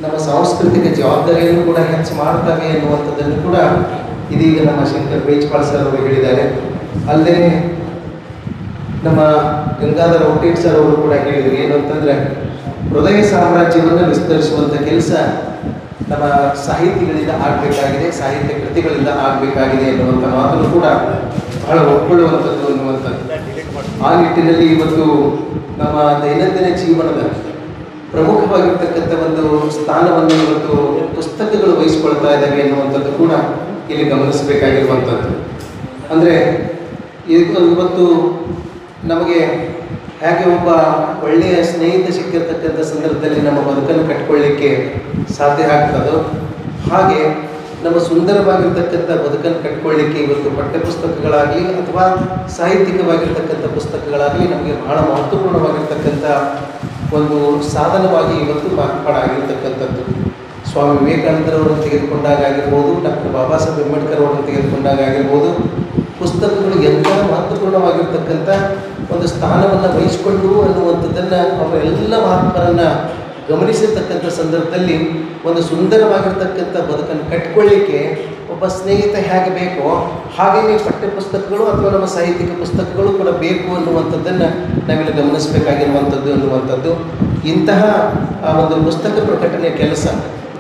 ನಮ್ಮ ಸಾಂಸ್ಕೃತಿಕ ಜವಾಬ್ದಾರಿಯನ್ನು ಕೂಡ ಹೆಚ್ಚು ಮಾಡ್ತವೆ ಎನ್ನುವಂಥದ್ದನ್ನು ಕೂಡ ಇದೀಗ ನಮ್ಮ ಶಂಕರ್ ಬೇಚ್ಪಾಳ್ ಸರ್ ಅವರು ಹೇಳಿದ್ದಾರೆ. ಅಲ್ಲದೆ ನಮ್ಮ ಗಂಗಾಧರ ಔಟೇಟ್ ಸರ್ ಅವರು ಕೂಡ ಹೇಳಿದರು. ಏನು ಅಂತಂದರೆ, ಹೃದಯ ಸಾಮ್ರಾಜ್ಯವನ್ನು ವಿಸ್ತರಿಸುವಂಥ ಕೆಲಸ ನಮ್ಮ ಸಾಹಿತಿಗಳಿಂದ ಆಗಬೇಕಾಗಿದೆ, ಸಾಹಿತ್ಯ ಕೃತಿಗಳಿಂದ ಆಗಬೇಕಾಗಿದೆ ಎನ್ನುವಂಥ ಮಾತನ್ನು ಕೂಡ ಬಹಳ ಒಪ್ಪಿಕೊಳ್ಳುವಂಥದ್ದು ಅನ್ನುವಂಥದ್ದು. ಆ ನಿಟ್ಟಿನಲ್ಲಿ ಇವತ್ತು ನಮ್ಮ ದೈನಂದಿನ ಜೀವನದ ಪ್ರಮುಖವಾಗಿರ್ತಕ್ಕಂಥ ಒಂದು ಸ್ಥಾನವನ್ನು ಇವತ್ತು ಪುಸ್ತಕಗಳು ವಹಿಸಿಕೊಳ್ತಾ ಇದ್ದಾವೆ ಎನ್ನುವಂಥದ್ದು ಕೂಡ ಇಲ್ಲಿ ಗಮನಿಸಬೇಕಾಗಿರುವಂಥದ್ದು. ಅಂದರೆ ಇವತ್ತು ನಮಗೆ ಹೇಗೆ ಒಬ್ಬ ಒಳ್ಳೆಯ ಸ್ನೇಹಿತ ಸಿಕ್ಕಿರ್ತಕ್ಕಂಥ ಸಂದರ್ಭದಲ್ಲಿ ನಮ್ಮ ಬದುಕನ್ನು ಕಟ್ಕೊಳ್ಳಿಕ್ಕೆ ಸಾಧ್ಯ ಆಗ್ತದೋ, ಹಾಗೆ ನಮ್ಮ ಸುಂದರವಾಗಿರ್ತಕ್ಕಂಥ ಬದುಕನ್ನು ಕಟ್ಕೊಳ್ಳಿಕ್ಕೆ ಇವತ್ತು ಪಠ್ಯಪುಸ್ತಕಗಳಾಗಲಿ ಅಥವಾ ಸಾಹಿತ್ಯಿಕವಾಗಿರ್ತಕ್ಕಂಥ ಪುಸ್ತಕಗಳಾಗಲಿ ನಮಗೆ ಬಹಳ ಮಹತ್ವಪೂರ್ಣವಾಗಿರ್ತಕ್ಕಂಥ ಒಂದು ಸಾಧನವಾಗಿ ಇವತ್ತು ಮಾರ್ಪಾಡಾಗಿರ್ತಕ್ಕಂಥದ್ದು. ಸ್ವಾಮಿ ವಿವೇಕಾನಂದರವರನ್ನು ತೆಗೆದುಕೊಂಡಾಗಿರ್ಬೋದು, ಡಾಕ್ಟರ್ ಬಾಬಾ ಸಾಹೇಬ್ ಅಂಬೇಡ್ಕರ್ ಅವರನ್ನು ತೆಗೆದುಕೊಂಡಾಗಿರ್ಬೋದು, ಪುಸ್ತಕಗಳು ಎಂಥ ಮಹತ್ವಪೂರ್ಣವಾಗಿರ್ತಕ್ಕಂಥ ಒಂದು ಸ್ಥಾನವನ್ನು ವಹಿಸಿಕೊಂಡು ಅನ್ನುವಂಥದ್ದನ್ನು ಅವರೆಲ್ಲ ಮಹಾತ್ಮರನ್ನು ಗಮನಿಸಿರ್ತಕ್ಕಂಥ ಸಂದರ್ಭದಲ್ಲಿ ಒಂದು ಸುಂದರವಾಗಿರ್ತಕ್ಕಂಥ ಬದುಕನ್ನು ಕಟ್ಕೊಳ್ಳಿಕ್ಕೆ ಒಬ್ಬ ಸ್ನೇಹಿತ ಹೇಗೆ ಬೇಕೋ ಹಾಗೆಯೇ ಪಠ್ಯಪುಸ್ತಕಗಳು ಅಥವಾ ನಮ್ಮ ಸಾಹಿತ್ಯಿಕ ಪುಸ್ತಕಗಳು ಕೂಡ ಬೇಕು ಅನ್ನುವಂಥದ್ದನ್ನು ನಾವಿಲ್ಲಿ ಗಮನಿಸಬೇಕಾಗಿರುವಂಥದ್ದು ಅನ್ನುವಂಥದ್ದು. ಇಂತಹ ಒಂದು ಪುಸ್ತಕ ಪ್ರಕಟಣೆ ಕೆಲಸ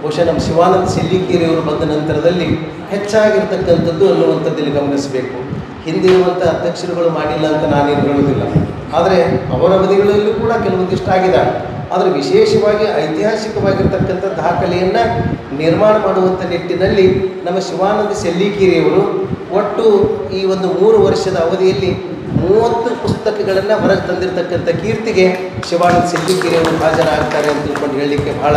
ಬಹುಶಃ ನಮ್ಮ ಶಿವಾನಂದ ಸಿಲ್ಲಿಕೇರಿಯವರು ಬಂದ ನಂತರದಲ್ಲಿ ಹೆಚ್ಚಾಗಿರ್ತಕ್ಕಂಥದ್ದು ಅನ್ನುವಂಥದ್ದಲ್ಲಿ ಗಮನಿಸಬೇಕು. ಹಿಂದಿರುವಂಥ ಅಧ್ಯಕ್ಷರುಗಳು ಮಾಡಿಲ್ಲ ಅಂತ ನಾನೇನು ಹೇಳೋದಿಲ್ಲ, ಆದರೆ ಅವರ ಅವಧಿಗಳಲ್ಲೂ ಕೂಡ ಕೆಲವೊಂದಿಷ್ಟು ಆಗಿದೆ. ಆದರೆ ವಿಶೇಷವಾಗಿ ಐತಿಹಾಸಿಕವಾಗಿರ್ತಕ್ಕಂಥ ದಾಖಲೆಯನ್ನು ನಿರ್ಮಾಣ ಮಾಡುವಂಥ ನಿಟ್ಟಿನಲ್ಲಿ ನಮ್ಮ ಶಿವಾನಂದ ಸಿಲ್ಲಿಕೇರಿಯವರು ಒಟ್ಟು ಈ ಒಂದು 3 ವರ್ಷದ ಅವಧಿಯಲ್ಲಿ 30 ಪುಸ್ತಕಗಳನ್ನು ಹೊರಗೆ ತಂದಿರತಕ್ಕಂಥ ಕೀರ್ತಿಗೆ ಶಿವಾನಂದ ಸಿಲ್ಲಿಕೇರಿಯವರು ಹಾಜರಾಗ್ತಾರೆ ಅಂತ ತಿಳ್ಕೊಂಡು ಹೇಳಲಿಕ್ಕೆ ಬಹಳ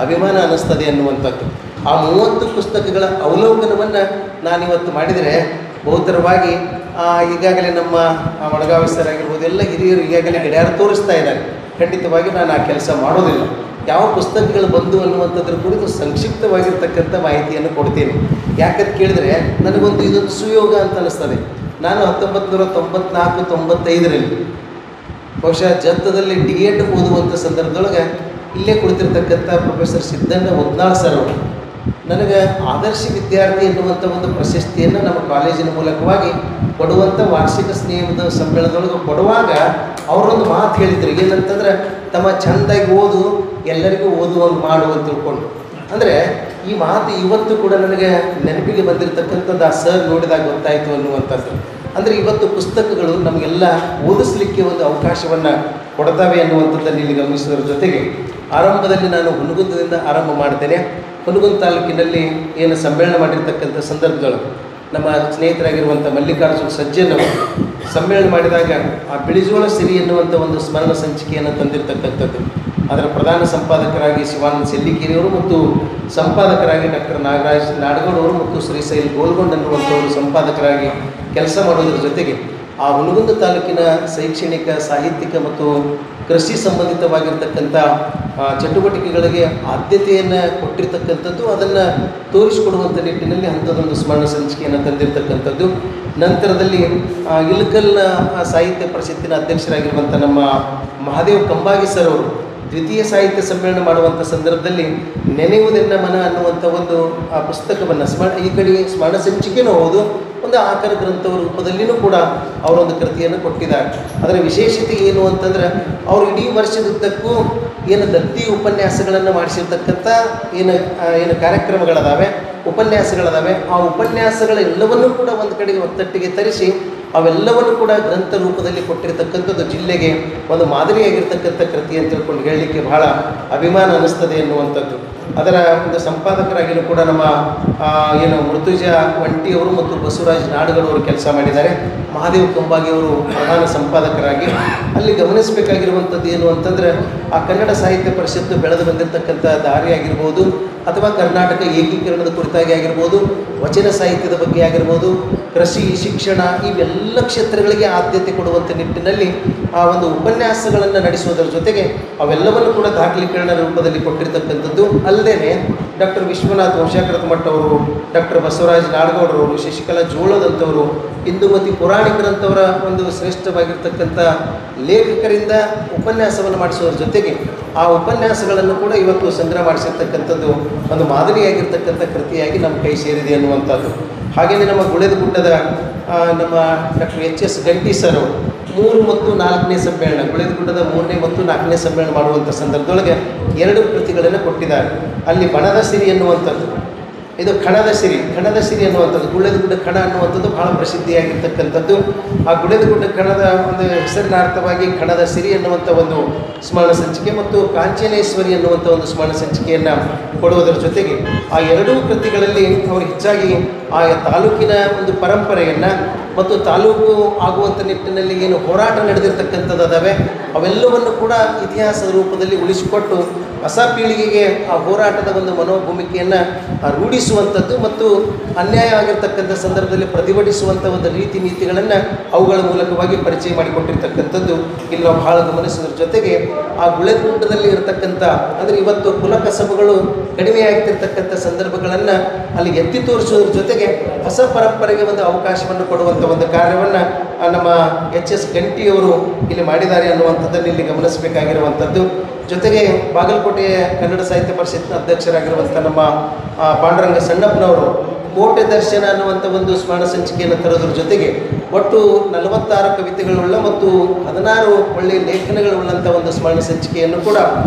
ಅಭಿಮಾನ ಅನ್ನಿಸ್ತದೆ ಅನ್ನುವಂಥದ್ದು. ಆ 30 ಪುಸ್ತಕಗಳ ಅವಲೋಕನವನ್ನು ನಾನಿವತ್ತು ಮಾಡಿದರೆ ಬಹುತರವಾಗಿ ಈಗಾಗಲೇ ನಮ್ಮ ವಡಗಾವಿ ಸರ್ ಆಗಿರ್ಬೋದು ಎಲ್ಲ ಹಿರಿಯರು ಈಗಾಗಲೇ ಗಡಿಯಾರ ತೋರಿಸ್ತಾ ಇದ್ದಾರೆ. ಖಂಡಿತವಾಗಿ ನಾನು ಆ ಕೆಲಸ ಮಾಡೋದಿಲ್ಲ. ಯಾವ ಪುಸ್ತಕಗಳು ಬಂದು ಅನ್ನುವಂಥದ್ರ ಕುರಿತು ಸಂಕ್ಷಿಪ್ತವಾಗಿರ್ತಕ್ಕಂಥ ಮಾಹಿತಿಯನ್ನು ಕೊಡ್ತೀನಿ. ಯಾಕಂತ ಕೇಳಿದ್ರೆ ನನಗೊಂದು ಇದೊಂದು ಸುಯೋಗ ಅಂತ ಅನ್ನಿಸ್ತದೆ. ನಾನು 1994-95ರಲ್ಲಿ ಬಹುಶಃ ಜತ್ತದಲ್ಲಿ ಡಿ.ಎಡ್ ಓದುವಂಥ ಸಂದರ್ಭದೊಳಗೆ ಇಲ್ಲೇ ಕುಳಿತಿರ್ತಕ್ಕಂಥ ಪ್ರೊಫೆಸರ್ ಸಿದ್ದಣ್ಣ ಮುದ್ನಾಳ್ ಸರ್ ಅವರು ನನಗೆ ಆದರ್ಶ ವಿದ್ಯಾರ್ಥಿ ಎನ್ನುವಂಥ ಒಂದು ಪ್ರಶಸ್ತಿಯನ್ನು ನಮ್ಮ ಕಾಲೇಜಿನ ಮೂಲಕವಾಗಿ ಕೊಡುವಂಥ ವಾರ್ಷಿಕ ಸ್ನೇಹದ ಸಮ್ಮೇಳನದೊಳಗೆ ಕೊಡುವಾಗ ಅವರೊಂದು ಮಾತು ಹೇಳಿದರು. ಏನಂತಂದ್ರೆ, ತಮ್ಮ ಚೆಂದಾಗಿ ಓದು, ಎಲ್ಲರಿಗೂ ಓದುವಂಗೆ ಮಾಡು ಅಂತ ತಿಳ್ಕೊಂಡು. ಅಂದರೆ ಈ ಮಾತು ಇವತ್ತು ಕೂಡ ನನಗೆ ನೆನಪಿಗೆ ಬಂದಿರತಕ್ಕಂಥದ್ದು ಆ ಸರ್ ನೋಡಿದಾಗ ಗೊತ್ತಾಯಿತು ಅನ್ನುವಂಥದ್ದು. ಅಂದರೆ ಇವತ್ತು ಪುಸ್ತಕಗಳು ನಮಗೆಲ್ಲ ಓದಿಸ್ಲಿಕ್ಕೆ ಒಂದು ಅವಕಾಶವನ್ನು ಕೊಡ್ತವೆ ಅನ್ನುವಂಥದ್ದನ್ನು ಇಲ್ಲಿ ಗಮನಿಸೋದ್ರ ಜೊತೆಗೆ ಆರಂಭದಲ್ಲಿ ನಾನು ಹುನಗುಂದದಿಂದ ಆರಂಭ ಮಾಡ್ತೇನೆ. ಹುನಗುಂದ ತಾಲೂಕಿನಲ್ಲಿ ಏನು ಸಮ್ಮೇಳನ ಮಾಡಿರ್ತಕ್ಕಂಥ ಸಂದರ್ಭಗಳು ನಮ್ಮ ಸ್ನೇಹಿತರಾಗಿರುವಂಥ ಮಲ್ಲಿಕಾರ್ಜುನ ಸಜ್ಜನವರು ಸಮ್ಮೇಳನ ಮಾಡಿದಾಗ ಆ ಬಿಳಿಜೋಳ ಸಿರಿ ಎನ್ನುವಂಥ ಒಂದು ಸ್ಮರಣ ಸಂಚಿಕೆಯನ್ನು ತಂದಿರತಕ್ಕಂಥದ್ದು. ಅದರ ಪ್ರಧಾನ ಸಂಪಾದಕರಾಗಿ ಶಿವಾನಂದ ಸಿಲ್ಲಿಕೇರಿಯವರು ಮತ್ತು ಸಂಪಾದಕರಾಗಿ ಡಾಕ್ಟರ್ ನಾಗರಾಜ್ ನಾಡಗೌಡವರು ಮತ್ತು ಶ್ರೀಶೈಲ್ ಗೋಲ್ಗೊಂಡ್ ಅನ್ನುವಂಥವರು ಸಂಪಾದಕರಾಗಿ ಕೆಲಸ ಮಾಡೋದ್ರ ಜೊತೆಗೆ ಆ ಹುನಗುಂದ ತಾಲೂಕಿನ ಶೈಕ್ಷಣಿಕ, ಸಾಹಿತ್ಯಿಕ ಮತ್ತು ಕೃಷಿ ಸಂಬಂಧಿತವಾಗಿರ್ತಕ್ಕಂಥ ಚಟುವಟಿಕೆಗಳಿಗೆ ಆದ್ಯತೆಯನ್ನು ಕೊಟ್ಟಿರ್ತಕ್ಕಂಥದ್ದು, ಅದನ್ನು ತೋರಿಸಿಕೊಡುವಂಥ ನಿಟ್ಟಿನಲ್ಲಿ ಅಂಥದ್ದೊಂದು ಸ್ಮರಣ ಸಂಚಿಕೆಯನ್ನು ತಂದಿರತಕ್ಕಂಥದ್ದು. ನಂತರದಲ್ಲಿ ಇಳಕಲ್ ಸಾಹಿತ್ಯ ಪರಿಷತ್ತಿನ ಅಧ್ಯಕ್ಷರಾಗಿರುವಂಥ ನಮ್ಮ ಮಹಾದೇವ್ ಕಂಬಾಗಿ ಸರ್ ಅವರು ದ್ವಿತೀಯ ಸಾಹಿತ್ಯ ಸಮ್ಮೇಳನ ಮಾಡುವಂಥ ಸಂದರ್ಭದಲ್ಲಿ ನೆನೆಯುವುದೆನ್ನ ಮನ ಅನ್ನುವಂಥ ಒಂದು ಆ ಪುಸ್ತಕವನ್ನು ಈ ಕಡೆ ಸ್ಮರಣ ಸಂಚಿಕೆನೂ ಹೌದು, ಒಂದು ಆಕರ ಗ್ರಂಥವ ರೂಪದಲ್ಲಿಯೂ ಕೂಡ ಅವರೊಂದು ಕೃತಿಯನ್ನು ಕೊಟ್ಟಿದ್ದಾರೆ. ಅದರ ವಿಶೇಷತೆ ಏನು ಅಂತಂದರೆ, ಅವರು ಇಡೀ ವರ್ಷದುದ್ದಕ್ಕೂ ಏನು ದತ್ತಿ ಉಪನ್ಯಾಸಗಳನ್ನು ಮಾಡಿಸಿರ್ತಕ್ಕಂಥ ಏನು ಕಾರ್ಯಕ್ರಮಗಳದಾವೆ, ಉಪನ್ಯಾಸಗಳದಾವೆ, ಆ ಉಪನ್ಯಾಸಗಳೆಲ್ಲವನ್ನೂ ಕೂಡ ಒಂದು ಕಡೆಗೆ ಒತ್ತಟ್ಟಿಗೆ ತರಿಸಿ ಅವೆಲ್ಲವನ್ನು ಕೂಡ ಗ್ರಂಥ ರೂಪದಲ್ಲಿ ಕೊಟ್ಟಿರ್ತಕ್ಕಂಥದ್ದು ಜಿಲ್ಲೆಗೆ ಒಂದು ಮಾದರಿಯಾಗಿರ್ತಕ್ಕಂಥ ಕೃತಿ ಅಂತ ತಿಳ್ಕೊಂಡು ಹೇಳಲಿಕ್ಕೆ ಬಹಳ ಅಭಿಮಾನ ಅನ್ನಿಸ್ತದೆ ಎನ್ನುವಂಥದ್ದು. ಅದರ ಒಂದು ಸಂಪಾದಕರಾಗಿಯೂ ಕೂಡ ನಮ್ಮ ಏನು ಮೃತ್ಯುಜ ವಂಟಿಯವರು ಮತ್ತು ಬಸವರಾಜ್ ನಾಡಗೌಡವರು ಕೆಲಸ ಮಾಡಿದ್ದಾರೆ. ಮಹಾದೇವ್ ಕಂಬಾಗಿ ಅವರು ಪ್ರಧಾನ ಸಂಪಾದಕರಾಗಿ. ಅಲ್ಲಿ ಗಮನಿಸಬೇಕಾಗಿರುವಂಥದ್ದು ಏನು ಅಂತಂದರೆ, ಆ ಕನ್ನಡ ಸಾಹಿತ್ಯ ಪರಿಷತ್ತು ಬೆಳೆದು ಬಂದಿರತಕ್ಕಂಥ ದಾರಿ ಆಗಿರ್ಬೋದು, ಅಥವಾ ಕರ್ನಾಟಕ ಏಕೀಕರಣದ ಕುರಿತಾಗಿ ಆಗಿರ್ಬೋದು, ವಚನ ಸಾಹಿತ್ಯದ ಬಗ್ಗೆ ಆಗಿರ್ಬೋದು, ಕೃಷಿ, ಶಿಕ್ಷಣ, ಇವೆಲ್ಲ ಕ್ಷೇತ್ರಗಳಿಗೆ ಆದ್ಯತೆ ಕೊಡುವಂಥ ನಿಟ್ಟಿನಲ್ಲಿ ಆ ಒಂದು ಉಪನ್ಯಾಸಗಳನ್ನು ನಡೆಸುವುದರ ಜೊತೆಗೆ ಅವೆಲ್ಲವನ್ನು ಕೂಡ ದಾಖಲೀಕರಣ ರೂಪದಲ್ಲಿ ಕೊಟ್ಟಿರ್ತಕ್ಕಂಥದ್ದು. ಅಲ್ಲದೆ ಡಾಕ್ಟರ್ ವಿಶ್ವನಾಥ್ ವಂಶಾಕೃತ ಮಠ ಅವರು, ಡಾಕ್ಟರ್ ಬಸವರಾಜ್ ನಾಡಗೌಡರವರು, ಶಶಿಕಲಾ ಜೋಳದಂಥವರು, ಇಂದುಮತಿ ಪುರಾಣಿಕರಂಥವರ ಒಂದು ಶ್ರೇಷ್ಠವಾಗಿರ್ತಕ್ಕಂಥ ಲೇಖಕರಿಂದ ಉಪನ್ಯಾಸವನ್ನು ಮಾಡಿಸೋದ್ರ ಜೊತೆಗೆ ಆ ಉಪನ್ಯಾಸಗಳನ್ನು ಕೂಡ ಇವತ್ತು ಸಂಗ್ರಹ ಮಾಡಿಸಿರ್ತಕ್ಕಂಥದ್ದು ಒಂದು ಮಾದರಿಯಾಗಿರ್ತಕ್ಕಂಥ ಕೃತಿಯಾಗಿ ನಮ್ಮ ಕೈ ಸೇರಿದೆ ಅನ್ನುವಂಥದ್ದು. ಹಾಗೆಯೇ ನಮ್ಮ ಗುಳೇದಗುಡ್ಡದ ನಮ್ಮ ಡಾಕ್ಟರ್ ಎಚ್.ಎಸ್. ಗಂಟಿ ಸರ್ ಅವರು 3 ಮತ್ತು 4ನೇ ಸಮ್ಮೇಳನ, ಗುಳೇದಗುಡ್ಡದ 3ನೇ ಮತ್ತು 4ನೇ ಸಮ್ಮೇಳನ ಮಾಡುವಂಥ ಸಂದರ್ಭದೊಳಗೆ 2 ಕೃತಿಗಳನ್ನು ಕೊಟ್ಟಿದ್ದಾರೆ. ಅಲ್ಲಿ ಬಣದ ಸಿರಿ ಎನ್ನುವಂಥದ್ದು, ಇದು ಖಣದ ಸಿರಿ ಅನ್ನುವಂಥದ್ದು, ಗುಳೇದಗುಡ್ಡ ಖಣ ಅನ್ನುವಂಥದ್ದು ಬಹಳ ಪ್ರಸಿದ್ಧಿಯಾಗಿರ್ತಕ್ಕಂಥದ್ದು. ಆ ಗುಳೇದಗುಡ್ಡ ಖಣದ ಒಂದು ಹೆಸರಿನಾರ್ಥವಾಗಿ ಖಣದ ಸಿರಿ ಎನ್ನುವಂಥ ಒಂದು ಸ್ಮರಣ ಸಂಚಿಕೆ ಮತ್ತು ಕಾಂಚನೇಶ್ವರಿ ಎನ್ನುವಂಥ ಒಂದು ಸ್ಮರಣ ಸಂಚಿಕೆಯನ್ನು ಕೊಡುವುದರ ಜೊತೆಗೆ ಆ 2 ಕೃತಿಗಳಲ್ಲಿ ಅವರು ಹೆಚ್ಚಾಗಿ ಆ ತಾಲೂಕಿನ ಒಂದು ಪರಂಪರೆಯನ್ನು ಮತ್ತು ತಾಲೂಕು ಆಗುವಂಥ ನಿಟ್ಟಿನಲ್ಲಿ ಏನು ಹೋರಾಟ ನಡೆದಿರ್ತಕ್ಕಂಥದ್ದು ಅದಾವೆ ಅವೆಲ್ಲವನ್ನು ಕೂಡ ಇತಿಹಾಸದ ರೂಪದಲ್ಲಿ ಉಳಿಸಿಕೊಟ್ಟು ಹೊಸ ಪೀಳಿಗೆಗೆ ಆ ಹೋರಾಟದ ಒಂದು ಮನೋಭೂಮಿಕೆಯನ್ನು ರೂಢಿಸುವಂಥದ್ದು ಮತ್ತು ಅನ್ಯಾಯ ಆಗಿರ್ತಕ್ಕಂಥ ಸಂದರ್ಭದಲ್ಲಿ ಪ್ರತಿಭಟಿಸುವಂಥ ಒಂದು ರೀತಿ ನೀತಿಗಳನ್ನು ಅವುಗಳ ಮೂಲಕವಾಗಿ ಪರಿಚಯ ಮಾಡಿಕೊಟ್ಟಿರ್ತಕ್ಕಂಥದ್ದು ಇಲ್ಲಿ ನಾವು ಬಹಳ ಗಮನಿಸೋದ್ರ ಜೊತೆಗೆ ಆ ಗುಳೇದಗುಡ್ಡದಲ್ಲಿ ಇರತಕ್ಕಂಥ ಅಂದರೆ ಇವತ್ತು ಕುಲಕಸಬುಗಳು ಕಡಿಮೆಯಾಗ್ತಿರ್ತಕ್ಕಂಥ ಸಂದರ್ಭಗಳನ್ನು ಅಲ್ಲಿ ಎತ್ತಿ ತೋರಿಸೋದ್ರ ಜೊತೆಗೆ ಹೊಸ ಪರಂಪರೆಗೆ ಒಂದು ಅವಕಾಶವನ್ನು ಕೊಡುವಂಥ ಒಂದು ಕಾರ್ಯವನ್ನು ನಮ್ಮ ಎಚ್.ಎಸ್. ಗಂಟಿಯವರು ಇಲ್ಲಿ ಮಾಡಿದ್ದಾರೆ ಅನ್ನುವಂಥದ್ದನ್ನು ಇಲ್ಲಿ ಗಮನಿಸಬೇಕಾಗಿರುವಂಥದ್ದು. ಜೊತೆಗೆ ಬಾಗಲಕೋಟೆಯ ಕನ್ನಡ ಸಾಹಿತ್ಯ ಪರಿಷತ್ನ ಅಧ್ಯಕ್ಷರಾಗಿರುವಂಥ ನಮ್ಮ ಪಾಂಡುರಂಗ ಸಣ್ಣಪ್ಪನವರು ಕೋಟೆ ದರ್ಶನ ಅನ್ನುವಂಥ ಒಂದು ಸ್ಮರಣ ಸಂಚಿಕೆಯನ್ನು ತರೋದ್ರ ಜೊತೆಗೆ ಒಟ್ಟು 46 ಕವಿತೆಗಳುಳ್ಳ ಮತ್ತು 16 ಒಳ್ಳೆಯ ಲೇಖನಗಳುಳ್ಳಂಥ ಒಂದು ಸ್ಮರಣ ಸಂಚಿಕೆಯನ್ನು ಕೂಡ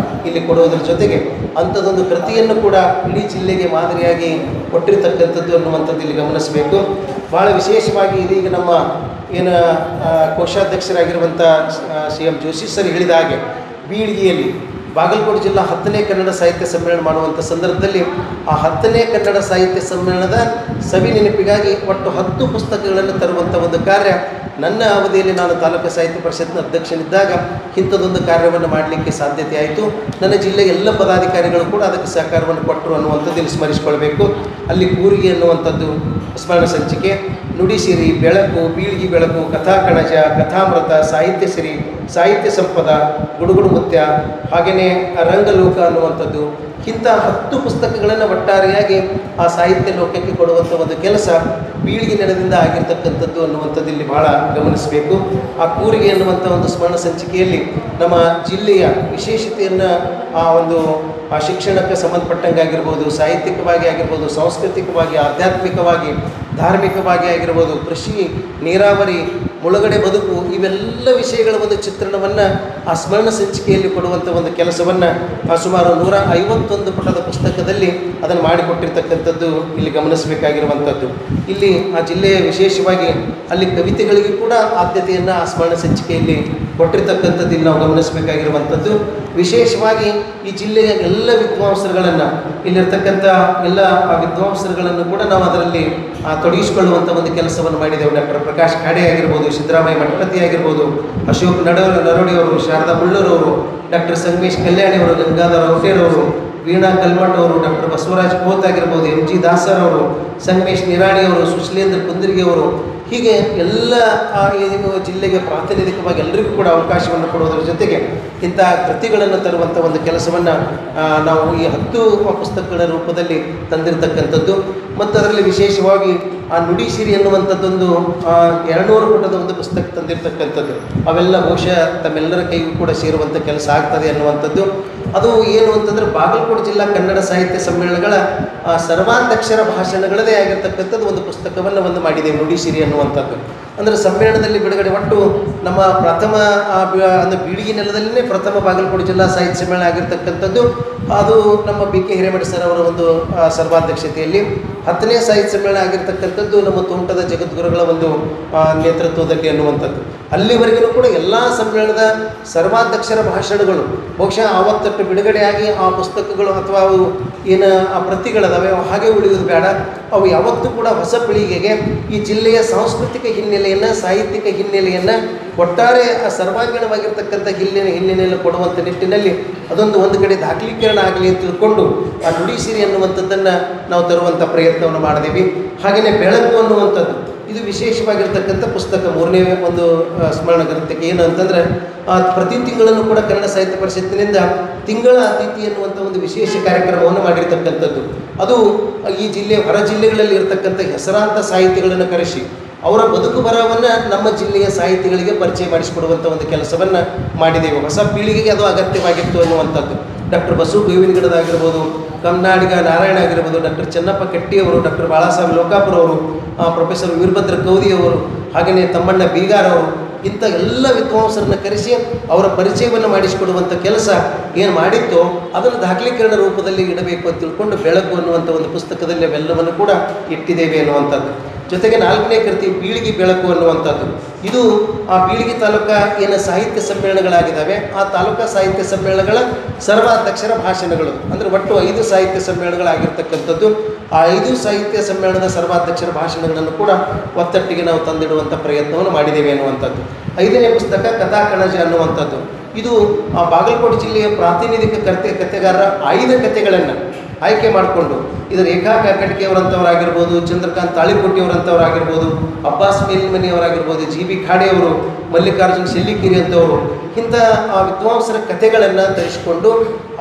ಇಲ್ಲಿ ಕೊಡುವುದರ ಜೊತೆಗೆ ಅಂಥದ್ದೊಂದು ಕೃತಿಯನ್ನು ಕೂಡ ಇಡೀ ಜಿಲ್ಲೆಗೆ ಮಾದರಿಯಾಗಿ ಕೊಟ್ಟಿರ್ತಕ್ಕಂಥದ್ದು ಅನ್ನುವಂಥದ್ದು ಇಲ್ಲಿ ಗಮನಿಸಬೇಕು. ಭಾಳ ವಿಶೇಷವಾಗಿ ಇದೀಗ ನಮ್ಮ ಏನು ಕೋಶಾಧ್ಯಕ್ಷರಾಗಿರುವಂಥ CM ಜೋಶಿ ಸರ್ ಹೇಳಿದ ಹಾಗೆ ಬೀಳ್ಗಿಯಲ್ಲಿ ಬಾಗಲಕೋಟೆ ಜಿಲ್ಲಾ 10ನೇ ಕನ್ನಡ ಸಾಹಿತ್ಯ ಸಮ್ಮೇಳನ ಮಾಡುವಂಥ ಸಂದರ್ಭದಲ್ಲಿ ಆ 10ನೇ ಕನ್ನಡ ಸಾಹಿತ್ಯ ಸಮ್ಮೇಳನದ ಸವಿ ನೆನಪಿಗಾಗಿ ಒಟ್ಟು 10 ಪುಸ್ತಕಗಳನ್ನು ತರುವಂಥ ಒಂದು ಕಾರ್ಯ ನನ್ನ ಅವಧಿಯಲ್ಲಿ ನಾನು ತಾಲೂಕು ಸಾಹಿತ್ಯ ಪರಿಷತ್ನ ಅಧ್ಯಕ್ಷನಿದ್ದಾಗ ಇಂಥದ್ದೊಂದು ಕಾರ್ಯವನ್ನು ಮಾಡಲಿಕ್ಕೆ ಸಾಧ್ಯತೆ ಆಯಿತು. ನನ್ನ ಜಿಲ್ಲೆಯ ಎಲ್ಲ ಪದಾಧಿಕಾರಿಗಳು ಕೂಡ ಅದಕ್ಕೆ ಸಹಕಾರವನ್ನು ಕೊಟ್ಟರು ಅನ್ನುವಂಥದ್ದು ಇಲ್ಲಿ ಸ್ಮರಿಸಿಕೊಳ್ಬೇಕು. ಅಲ್ಲಿ ಕೂರಿಗೆ ಅನ್ನುವಂಥದ್ದು ಸ್ಮರಣ ಸಂಚಿಕೆ, ನುಡಿಸಿರಿ, ಬೆಳಕು, ಬೀಳ್ಗಿ ಬೆಳಕು, ಕಥಾಕಣಜ, ಕಥಾಮೃತ, ಸಾಹಿತ್ಯ ಸಿರಿ, ಸಾಹಿತ್ಯ ಸಂಪದ, ಗುಡುಗುಡು ಮುತ್ಯ, ಹಾಗೆಯೇ ರಂಗಲೋಕ ಅನ್ನುವಂಥದ್ದು ಇಂಥ 10 ಪುಸ್ತಕಗಳನ್ನು ಒಟ್ಟಾರೆಯಾಗಿ ಆ ಸಾಹಿತ್ಯ ಲೋಕಕ್ಕೆ ಕೊಡುವಂಥ ಒಂದು ಕೆಲಸ ಬೀಳ್ಗಿ ನೆಲದಿಂದ ಆಗಿರ್ತಕ್ಕಂಥದ್ದು ಅನ್ನುವಂಥದ್ದು ಇಲ್ಲಿ ಭಾಳ ಗಮನಿಸಬೇಕು. ಆ ಕೂರಿಗೆ ಅನ್ನುವಂಥ ಒಂದು ಸ್ಮರಣ ಸಂಚಿಕೆಯಲ್ಲಿ ನಮ್ಮ ಜಿಲ್ಲೆಯ ವಿಶೇಷತೆಯನ್ನು ಆ ಶಿಕ್ಷಣಕ್ಕೆ ಸಂಬಂಧಪಟ್ಟಂಗೆ ಆಗಿರ್ಬೋದು, ಸಾಹಿತ್ಯಿಕವಾಗಿ ಆಗಿರ್ಬೋದು, ಸಾಂಸ್ಕೃತಿಕವಾಗಿ, ಆಧ್ಯಾತ್ಮಿಕವಾಗಿ, ಧಾರ್ಮಿಕವಾಗಿ ಆಗಿರ್ಬೋದು, ಕೃಷಿ, ನೀರಾವರಿ, ಮುಳುಗಡೆ ಬದುಕು, ಇವೆಲ್ಲ ವಿಷಯಗಳ ಒಂದು ಚಿತ್ರಣವನ್ನು ಆ ಸ್ಮರಣ ಸಂಚಿಕೆಯಲ್ಲಿ ಕೊಡುವಂಥ ಒಂದು ಕೆಲಸವನ್ನು ಸುಮಾರು 151 ಪುಟದ ಪುಸ್ತಕದಲ್ಲಿ ಅದನ್ನು ಮಾಡಿಕೊಟ್ಟಿರ್ತಕ್ಕಂಥದ್ದು ಇಲ್ಲಿ ಗಮನಿಸಬೇಕಾಗಿರುವಂಥದ್ದು. ಇಲ್ಲಿ ಆ ಜಿಲ್ಲೆಯ ವಿಶೇಷವಾಗಿ ಅಲ್ಲಿ ಕವಿತೆಗಳಿಗೂ ಕೂಡ ಆದ್ಯತೆಯನ್ನು ಆ ಸ್ಮರಣ ಸಂಚಿಕೆಯಲ್ಲಿ ಕೊಟ್ಟಿರ್ತಕ್ಕಂಥದ್ದು ಇಲ್ಲಿ ನಾವು ಗಮನಿಸಬೇಕಾಗಿರುವಂಥದ್ದು. ವಿಶೇಷವಾಗಿ ಈ ಜಿಲ್ಲೆಯ ಎಲ್ಲ ವಿದ್ವಾಂಸರುಗಳನ್ನು, ಇಲ್ಲಿರ್ತಕ್ಕಂಥ ಎಲ್ಲ ವಿದ್ವಾಂಸರುಗಳನ್ನು ಕೂಡ ನಾವು ಅದರಲ್ಲಿ ತೊಡಗಿಸಿಕೊಳ್ಳುವಂಥ ಒಂದು ಕೆಲಸವನ್ನು ಮಾಡಿದೆವು. ಡಾಕ್ಟರ್ ಪ್ರಕಾಶ್ ಖಾಡೆ ಆಗಿರ್ಬೋದು, ಸಿದ್ದರಾಮಯ್ಯ ಮಠಪತಿ ಆಗಿರ್ಬೋದು, ಅಶೋಕ್ ನರೋಡಿಯವರು, ಶಾರದಾ ಮುಳ್ಳೂರವರು, ಡಾಕ್ಟರ್ ಸಂಗಮೇಶ್ ಕಲ್ಯಾಣಿಯವರು, ಗಂಗಾಧರ ಔಟೇರವರು, ವೀಣಾ ಕಲ್ಮಠ್ ಅವರು, ಡಾಕ್ಟರ್ ಬಸವರಾಜ್ ಕೋತ್ ಆಗಿರ್ಬೋದು, MG ದಾಸರ್ ಅವರು, ಸಂಗಮೇಶ್ ನಿರಾಣಿಯವರು, ಸುಶೀಲೇಂದ್ರ ಕುಂದರ್ಗಿ ಅವರು, ಹೀಗೆ ಎಲ್ಲ ಜಿಲ್ಲೆಗೆ ಪ್ರಾತಿನಿಧಿಕವಾಗಿ ಎಲ್ಲರಿಗೂ ಕೂಡ ಅವಕಾಶವನ್ನು ಕೊಡುವುದರ ಜೊತೆಗೆ ಇಂಥ ಕೃತಿಗಳನ್ನು ತರುವಂಥ ಒಂದು ಕೆಲಸವನ್ನು ನಾವು ಈ 10 ಪುಸ್ತಕಗಳ ರೂಪದಲ್ಲಿ ತಂದಿರತಕ್ಕಂಥದ್ದು. ಮತ್ತು ಅದರಲ್ಲಿ ವಿಶೇಷವಾಗಿ ಆ ನುಡಿಸಿರಿ ಅನ್ನುವಂಥದ್ದೊಂದು 200 ಪುಟದ ಒಂದು ಪುಸ್ತಕ ತಂದಿರತಕ್ಕಂಥದ್ದು. ಅವೆಲ್ಲ ಬಹುಶಃ ತಮ್ಮೆಲ್ಲರ ಕೈಗೂ ಕೂಡ ಸೇರುವಂಥ ಕೆಲಸ ಆಗ್ತದೆ ಅನ್ನುವಂಥದ್ದು. ಅದು ಏನು ಅಂತಂದರೆ ಬಾಗಲಕೋಟೆ ಜಿಲ್ಲಾ ಕನ್ನಡ ಸಾಹಿತ್ಯ ಸಮ್ಮೇಳನಗಳ ಸರ್ವಾಧ್ಯಕ್ಷರ ಭಾಷಣಗಳದೇ ಆಗಿರ್ತಕ್ಕಂಥದ್ದು ಒಂದು ಪುಸ್ತಕವನ್ನು ಒಂದು ಮಾಡಿದ್ದೇವೆ, ನುಡಿಸಿರಿ ಅನ್ನುವಂಥದ್ದು. ಅಂದರೆ ಸಮ್ಮೇಳನದಲ್ಲಿ ಬಿಡುಗಡೆ ಒಟ್ಟು ನಮ್ಮ ಪ್ರಥಮ ಅಂದರೆ ಬೀಳ್ಗಿ ನೆಲದಲ್ಲೇ ಪ್ರಥಮ ಬಾಗಲಕೋಟೆ ಜಿಲ್ಲಾ ಸಾಹಿತ್ಯ ಸಮ್ಮೇಳನ ಆಗಿರ್ತಕ್ಕಂಥದ್ದು. ಅದು ನಮ್ಮ BK ಹಿರೇಮಠ ಸರ್ ಅವರ ಒಂದು ಸರ್ವಾಧ್ಯಕ್ಷತೆಯಲ್ಲಿ 10ನೇ ಸಾಹಿತ್ಯ ಸಮ್ಮೇಳನ ಆಗಿರ್ತಕ್ಕಂಥದ್ದು ನಮ್ಮ ತೋಂಟದ ಜಗದ್ಗುರುಗಳ ಒಂದು ನೇತೃತ್ವದಲ್ಲಿ ಅನ್ನುವಂಥದ್ದು. ಅಲ್ಲಿವರೆಗೂ ಕೂಡ ಎಲ್ಲ ಸಮ್ಮೇಳನದ ಸರ್ವಾಧ್ಯಕ್ಷರ ಭಾಷಣಗಳು ಬಹುಶಃ ಆವತ್ತಟ್ಟು ಬಿಡುಗಡೆಯಾಗಿ ಆ ಪುಸ್ತಕಗಳು ಅಥವಾ ಅವು ಏನು ಆ ಪ್ರತಿಗಳದಾವೆ ಹಾಗೆ ಉಳಿಯೋದು ಬೇಡ. ಅವು ಯಾವತ್ತೂ ಕೂಡ ಹೊಸ ಪೀಳಿಗೆಗೆ ಈ ಜಿಲ್ಲೆಯ ಸಾಂಸ್ಕೃತಿಕ ಹಿನ್ನೆಲೆಯನ್ನು, ಸಾಹಿತ್ಯಿಕ ಹಿನ್ನೆಲೆಯನ್ನು, ಒಟ್ಟಾರೆ ಸರ್ವಾಂಗೀಣವಾಗಿರ್ತಕ್ಕಂಥ ಹಿನ್ನೆಲೆಯನ್ನು ಕೊಡುವಂಥ ನಿಟ್ಟಿನಲ್ಲಿ ಒಂದು ಕಡೆ ದಾಖಲೀಕರಣ ಆಗಲಿ ಅಂತ ತಿಳ್ಕೊಂಡು ಆ ನುಡಿಸಿರಿ ಅನ್ನುವಂಥದ್ದನ್ನು ನಾವು ತರುವಂಥ ಪ್ರಯತ್ನವನ್ನು ಮಾಡಿದ್ದೀವಿ. ಹಾಗೆಯೇ ಬೆಳಕು ಅನ್ನುವಂಥದ್ದು ಇದು ವಿಶೇಷವಾಗಿರ್ತಕ್ಕಂಥ ಪುಸ್ತಕ. 3ನೇ ಒಂದು ಸ್ಮರಣ ಗ್ರಂಥಕ್ಕೆ ಏನು ಅಂತಂದರೆ ಪ್ರತಿ ತಿಂಗಳನ್ನು ಕೂಡ ಕನ್ನಡ ಸಾಹಿತ್ಯ ಪರಿಷತ್ತಿನಿಂದ ತಿಂಗಳ ಅತಿಥಿ ಎನ್ನುವಂಥ ಒಂದು ವಿಶೇಷ ಕಾರ್ಯಕ್ರಮವನ್ನು ಮಾಡಿರ್ತಕ್ಕಂಥದ್ದು. ಅದು ಈ ಜಿಲ್ಲೆ ಹೊರ ಜಿಲ್ಲೆಗಳಲ್ಲಿ ಇರತಕ್ಕಂಥ ಹೆಸರಾಂತ ಸಾಹಿತಿಗಳನ್ನು ಕರೆಸಿ ಅವರ ಬದುಕು ಬರಹವನ್ನು ನಮ್ಮ ಜಿಲ್ಲೆಯ ಸಾಹಿತಿಗಳಿಗೆ ಪರಿಚಯ ಮಾಡಿಸಿಕೊಡುವಂಥ ಒಂದು ಕೆಲಸವನ್ನು ಮಾಡಿದ್ದೇವೆ. ಹೊಸ ಪೀಳಿಗೆಗೆ ಅದು ಅಗತ್ಯವಾಗಿತ್ತು ಅನ್ನುವಂಥದ್ದು. ಡಾಕ್ಟರ್ ಬಸು ಬೇವಿನಗಿಡದಾಗಿರ್ಬೋದು, ಕಮ್ನಾಡಿಗ ನಾರಾಯಣ ಆಗಿರ್ಬೋದು, ಡಾಕ್ಟರ್ ಚೆನ್ನಪ್ಪ ಕಟ್ಟಿಯವರು, ಡಾಕ್ಟರ್ ಬಾಳಾಸಾಹೇಬ್ ಲೋಕಾಪುರ ಅವರು, ಪ್ರೊಫೆಸರ್ ವೀರಭದ್ರ ಕೌದಿಯವರು, ಹಾಗೆಯೇ ತಮ್ಮಣ್ಣ ಬೀಗಾರವರು, ಇಂಥ ಎಲ್ಲ ವಿದ್ವಾಂಸರನ್ನು ಕರೆಸಿ ಅವರ ಪರಿಚಯವನ್ನು ಮಾಡಿಸಿಕೊಡುವಂಥ ಕೆಲಸ ಏನು ಮಾಡಿತ್ತೋ ಅದನ್ನು ದಾಖಲೀಕರಣ ರೂಪದಲ್ಲಿ ಇಡಬೇಕು ಅಂತ ತಿಳ್ಕೊಂಡು ಬೆಳಕು ಅನ್ನುವಂಥ ಒಂದು ಪುಸ್ತಕದಲ್ಲಿ ಅವೆಲ್ಲವನ್ನು ಕೂಡ ಇಟ್ಟಿದ್ದೇವೆ ಅನ್ನುವಂಥದ್ದು. ಜೊತೆಗೆ 4ನೇ ಕೃತಿ ಬೀಳ್ಗಿ ಬೆಳಕು ಅನ್ನುವಂಥದ್ದು. ಇದು ಆ ಬೀಳ್ಗಿ ತಾಲೂಕಾ ಏನು ಸಾಹಿತ್ಯ ಸಮ್ಮೇಳನಗಳಾಗಿದ್ದಾವೆ ಆ ತಾಲೂಕಾ ಸಾಹಿತ್ಯ ಸಮ್ಮೇಳನಗಳ ಸರ್ವಾಧ್ಯಕ್ಷರ ಭಾಷಣಗಳು. ಅಂದರೆ ಒಟ್ಟು 5 ಸಾಹಿತ್ಯ ಸಮ್ಮೇಳನಗಳಾಗಿರ್ತಕ್ಕಂಥದ್ದು. ಆ 5 ಸಾಹಿತ್ಯ ಸಮ್ಮೇಳನದ ಸರ್ವಾಧ್ಯಕ್ಷರ ಭಾಷಣಗಳನ್ನು ಕೂಡ ಒತ್ತಟ್ಟಿಗೆ ನಾವು ತಂದಿಡುವಂಥ ಪ್ರಯತ್ನವನ್ನು ಮಾಡಿದ್ದೇವೆ ಅನ್ನುವಂಥದ್ದು. 5ನೇ ಪುಸ್ತಕ ಕಥಾಕಣಜ ಅನ್ನುವಂಥದ್ದು. ಇದು ಆ ಬಾಗಲಕೋಟೆ ಜಿಲ್ಲೆಯ ಪ್ರಾತಿನಿಧಿಕ ಕಥೆಗಾರರ 5 ಕಥೆಗಳನ್ನು ಆಯ್ಕೆ ಮಾಡಿಕೊಂಡು ಇದು ರೇಖಾ ಕಾಕಟಿಕೆಯವರಂಥವರಾಗಿರ್ಬೋದು, ಚಂದ್ರಕಾಂತ್ ತಾಳಿಕೋಟೆಯವರಂಥವರಾಗಿರ್ಬೋದು, ಅಬ್ಬಾಸ್ ಮೇಲ್ಮನಿಯವರಾಗಿರ್ಬೋದು, GB ಖಾಡೆಯವರು, ಮಲ್ಲಿಕಾರ್ಜುನ್ ಶೆಲ್ಲಿಕಿರಿ ಅಂತವರು, ಇಂಥ ವಿದ್ವಾಂಸರ ಕಥೆಗಳನ್ನು ತರಿಸಿಕೊಂಡು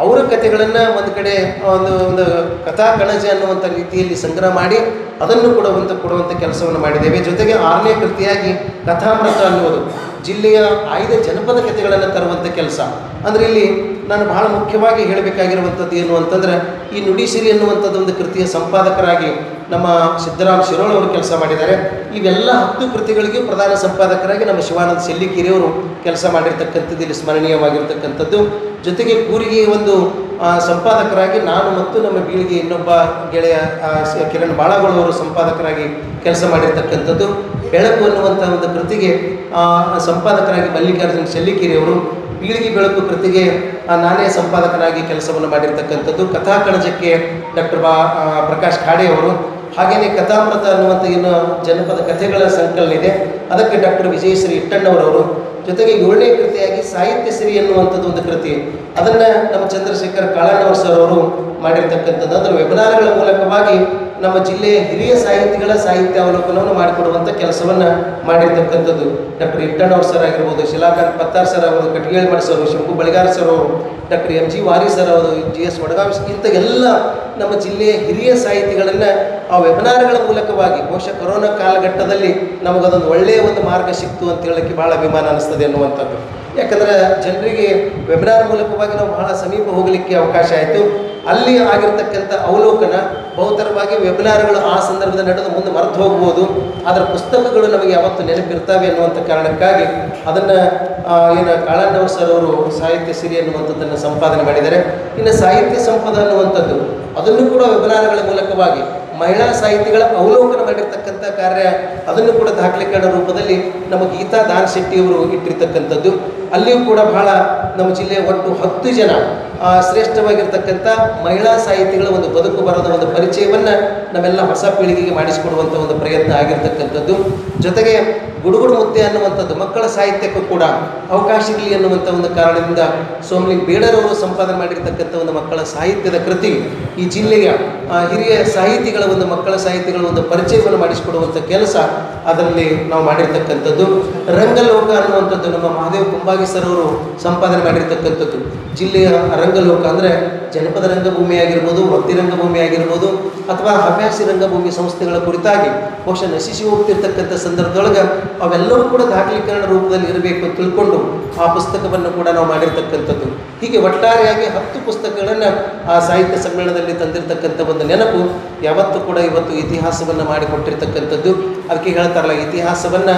ಅವರ ಕಥೆಗಳನ್ನು ಒಂದು ಕಡೆ ಒಂದು ಕಥಾ ಕಣಜ ಅನ್ನುವಂಥ ರೀತಿಯಲ್ಲಿ ಸಂಗ್ರಹ ಮಾಡಿ ಅದನ್ನು ಕೊಡುವಂಥ ಕೆಲಸವನ್ನು ಮಾಡಿದ್ದೇವೆ. ಜೊತೆಗೆ 6ನೇ ಕೃತಿಯಾಗಿ ಕಥಾಮೃತ ಅನ್ನುವುದು ಜಿಲ್ಲೆಯ 5 ಜನಪದ ಕಥೆಗಳನ್ನು ತರುವಂಥ ಕೆಲಸ. ಅಂದರೆ ಇಲ್ಲಿ ನಾನು ಬಹಳ ಮುಖ್ಯವಾಗಿ ಹೇಳಬೇಕಾಗಿರುವಂಥದ್ದು ಏನು ಅಂತಂದರೆ ಈ ನುಡಿಸಿರಿ ಅನ್ನುವಂಥದ್ದು ಒಂದು ಕೃತಿಯ ಸಂಪಾದಕರಾಗಿ ನಮ್ಮ ಸಿದ್ದರಾಮ್ ಶಿರೋಳ್ ಅವರು ಕೆಲಸ ಮಾಡಿದ್ದಾರೆ. ಇವೆಲ್ಲ 10 ಕೃತಿಗಳಿಗೂ ಪ್ರಧಾನ ಸಂಪಾದಕರಾಗಿ ನಮ್ಮ ಶಿವಾನಂದ ಸೆಲ್ಲಿಕೆರೆಯವರು ಕೆಲಸ ಮಾಡಿರ್ತಕ್ಕಂಥದ್ದು ಇಲ್ಲಿ ಸ್ಮರಣೀಯವಾಗಿರ್ತಕ್ಕಂಥದ್ದು. ಜೊತೆಗೆ ಕೂರಿಗೆ ಒಂದು ಸಂಪಾದಕರಾಗಿ ನಾನು ಮತ್ತು ನಮ್ಮ ಬೀಳಿಗೆ ಇನ್ನೊಬ್ಬ ಗೆಳೆಯ ಕಿರಣ್ ಬಾಳಾಗೋಳವರು ಸಂಪಾದಕರಾಗಿ ಕೆಲಸ ಮಾಡಿರ್ತಕ್ಕಂಥದ್ದು. ಬೆಳಕು ಅನ್ನುವಂಥ ಒಂದು ಕೃತಿಗೆ ಸಂಪಾದಕರಾಗಿ ಮಲ್ಲಿಕಾರ್ಜುನ ಸೆಲ್ಲಿಕೆರೆಯವರು, ಬೀಳಿಗೆ ಬೆಳಕು ಕೃತಿಗೆ ನಾನೇ ಸಂಪಾದಕನಾಗಿ ಕೆಲಸವನ್ನು ಮಾಡಿರ್ತಕ್ಕಂಥದ್ದು. ಕಥಾಕಣಜಕ್ಕೆ ಡಾಕ್ಟರ್ ಪ್ರಕಾಶ್ ಖಾಡೆಯವರು, ಹಾಗೆಯೇ ಕಥಾಮೃತ ಅನ್ನುವಂಥ ಏನು ಜನಪದ ಕಥೆಗಳ ಸಂಕಲನ ಇದೆ ಅದಕ್ಕೆ ಡಾಕ್ಟರ್ ವಿಜಯಶ್ರೀ ಇಟ್ಟಣ್ಣವರವರು. ಜೊತೆಗೆ 7ನೇ ಕೃತಿಯಾಗಿ ಸಾಹಿತ್ಯ ಸಿರಿ ಎನ್ನುವಂಥದ್ದು ಒಂದು ಕೃತಿ, ಅದನ್ನು ನಮ್ಮ ಚಂದ್ರಶೇಖರ್ ಕಾಳಣ್ಣವರ್ ಸರ್ ಅವರು ಮಾಡಿರ್ತಕ್ಕಂಥದ್ದು. ಅಂದರೆ ವೆಬಿನಾರ್ಗಳ ಮೂಲಕವಾಗಿ ನಮ್ಮ ಜಿಲ್ಲೆಯ ಹಿರಿಯ ಸಾಹಿತಿಗಳ ಸಾಹಿತ್ಯ ಅವಲೋಕನವನ್ನು ಮಾಡಿಕೊಡುವಂಥ ಕೆಲಸವನ್ನು ಮಾಡಿರ್ತಕ್ಕಂಥದ್ದು. ಡಾಕ್ಟರ್ ಇಟ್ಟಣ್ಣವ್ರ ಸರ್ ಆಗಿರ್ಬೋದು, ಶಿಲಾಕಾಂತ್ ಪತ್ತಾರ್ ಸರ್ ಅವರು, ಕಟ್ಗೇಳಿ ಮಠ ಸರ್, ಶಂಭು ಬಳಿಗಾರ ಸರ್ ಅವರು, ಡಾಕ್ಟರ್ MG ವಾರಿ ಸರ್ ಅವರು, GS ವಡಗಾವಿ, ಇಂಥ ಎಲ್ಲ ನಮ್ಮ ಜಿಲ್ಲೆಯ ಹಿರಿಯ ಸಾಹಿತಿಗಳನ್ನು ಆ ವೆಬಿನಾರ್ಗಳ ಮೂಲಕವಾಗಿ ಬಹುಶಃ ಕೊರೋನಾ ಕಾಲಘಟ್ಟದಲ್ಲಿ ನಮಗದೊಂದು ಒಳ್ಳೆಯ ಒಂದು ಮಾರ್ಗ ಸಿಕ್ತು ಅಂತ ಹೇಳೋಕ್ಕೆ ಭಾಳ ಅಭಿಮಾನ ಅನ್ನಿಸ್ತದೆ ಅನ್ನುವಂಥದ್ದು. ಯಾಕಂದರೆ ಜನರಿಗೆ ವೆಬಿನಾರ್ ಮೂಲಕವಾಗಿ ನಾವು ಬಹಳ ಸಮೀಪ ಹೋಗಲಿಕ್ಕೆ ಅವಕಾಶ ಆಯಿತು. ಅಲ್ಲಿ ಆಗಿರ್ತಕ್ಕಂಥ ಅವಲೋಕನ ಬಹುತರವಾಗಿ ವೆಬಿನಾರ್ಗಳು ಆ ಸಂದರ್ಭದಲ್ಲಿ ನಡೆದು ಮುಂದೆ ಮರೆತು ಹೋಗ್ಬೋದು, ಅದರ ಪುಸ್ತಕಗಳು ನಮಗೆ ಯಾವತ್ತು ನೆನಪಿರ್ತವೆ ಅನ್ನುವಂಥ ಕಾರಣಕ್ಕಾಗಿ ಅದನ್ನು ಏನು ಕಾಳಣ್ಣವ್ರ ಸರ್ ಅವರು ಸಾಹಿತ್ಯ ಸಿರಿ ಅನ್ನುವಂಥದ್ದನ್ನು ಸಂಪಾದನೆ ಮಾಡಿದ್ದಾರೆ. ಇನ್ನು ಸಾಹಿತ್ಯ ಸಂಪದ ಅನ್ನುವಂಥದ್ದು ಅದನ್ನು ಕೂಡ ವೆಬಿನಾರ್ಗಳ ಮೂಲಕವಾಗಿ ಮಹಿಳಾ ಸಾಹಿತಿಗಳ ಅವಲೋಕನ ಮಾಡಿರ್ತಕ್ಕಂಥ ಕಾರ್ಯ ಅದನ್ನು ಕೂಡ ದಾಖಲೀಕರಣ ರೂಪದಲ್ಲಿ ನಮ್ಮ ಗೀತಾ ದಾನ್ ಶೆಟ್ಟಿಯವರು ಇಟ್ಟಿರ್ತಕ್ಕಂಥದ್ದು. ಅಲ್ಲಿಯೂ ಕೂಡ ಬಹಳ ನಮ್ಮ ಜಿಲ್ಲೆಯ ಒಟ್ಟು 10 ಜನ ಶ್ರೇಷ್ಠವಾಗಿರ್ತಕ್ಕಂಥ ಮಹಿಳಾ ಸಾಹಿತಿಗಳ ಒಂದು ಬದುಕು ಬರದ ಒಂದು ಪರಿಚಯವನ್ನು ನಮ್ಮೆಲ್ಲ ಹೊಸ ಪೀಳಿಗೆಗೆ ಮಾಡಿಸಿಕೊಡುವಂಥ ಒಂದು ಪ್ರಯತ್ನ ಆಗಿರ್ತಕ್ಕಂಥದ್ದು. ಜೊತೆಗೆ ಗುಡುಗುಡು ಮುದ್ದೆ ಅನ್ನುವಂಥದ್ದು ಮಕ್ಕಳ ಸಾಹಿತ್ಯಕ್ಕೂ ಕೂಡ ಅವಕಾಶ ಇರಲಿ ಅನ್ನುವಂಥ ಒಂದು ಕಾರಣದಿಂದ ಸೋಮಲಿಂಗ್ ಬೇಡರವರು ಸಂಪಾದನೆ ಮಾಡಿರ್ತಕ್ಕಂಥ ಒಂದು ಮಕ್ಕಳ ಸಾಹಿತ್ಯದ ಕೃತಿ ಈ ಜಿಲ್ಲೆಯ ಹಿರಿಯ ಸಾಹಿತಿಗಳ ಒಂದು ಮಕ್ಕಳ ಸಾಹಿತಿಗಳ ಒಂದು ಪರಿಚಯವನ್ನು ಮಾಡಿಸಿಕೊಡುವಂಥ ಕೆಲಸ ಅದರಲ್ಲಿ ನಾವು ಮಾಡಿರ್ತಕ್ಕಂಥದ್ದು. ರಂಗಲೋಕ ಅನ್ನುವಂಥದ್ದು ನಮ್ಮ ಮಹಾದೇವ್ ಕುಂಬಾಗಿ ಸರ್ ಅವರು ಸಂಪಾದನೆ ಮಾಡಿರ್ತಕ್ಕಂಥದ್ದು. ಜಿಲ್ಲೆಯ ರಂಗಲೋಕ ಅಂದರೆ ಜನಪದ ರಂಗಭೂಮಿ ಆಗಿರ್ಬೋದು, ವೃತ್ತಿ ರಂಗಭೂಮಿ ಆಗಿರ್ಬೋದು, ಅಥವಾ ಹವ್ಯಾಸಿ ರಂಗಭೂಮಿ ಸಂಸ್ಥೆಗಳ ಕುರಿತಾಗಿ ಬಹುಶಃ ನಶಿಸಿ ಹೋಗ್ತಿರ್ತಕ್ಕಂಥ ಸಂದರ್ಭದೊಳಗೆ ಅವೆಲ್ಲವೂ ಕೂಡ ದಾಖಲೀಕರಣ ರೂಪದಲ್ಲಿ ಇರಬೇಕು ಅಂತ ತಿಳ್ಕೊಂಡು ಆ ಪುಸ್ತಕವನ್ನು ಕೂಡ ನಾವು ಮಾಡಿರ್ತಕ್ಕಂಥದ್ದು. ಹೀಗೆ ಒಟ್ಟಾರೆಯಾಗಿ 10 ಪುಸ್ತಕಗಳನ್ನು ಆ ಸಾಹಿತ್ಯ ಸಮ್ಮೇಳನದಲ್ಲಿ ತಂದಿರತಕ್ಕಂಥ ಒಂದು ನೆನಪು ಯಾವತ್ತೂ ಕೂಡ ಇವತ್ತು ಇತಿಹಾಸವನ್ನು ಮಾಡಿಕೊಟ್ಟಿರ್ತಕ್ಕಂಥದ್ದು. ಅದಕ್ಕೆ ಹೇಳ್ತಾರಲ್ಲ, ಇತಿಹಾಸವನ್ನು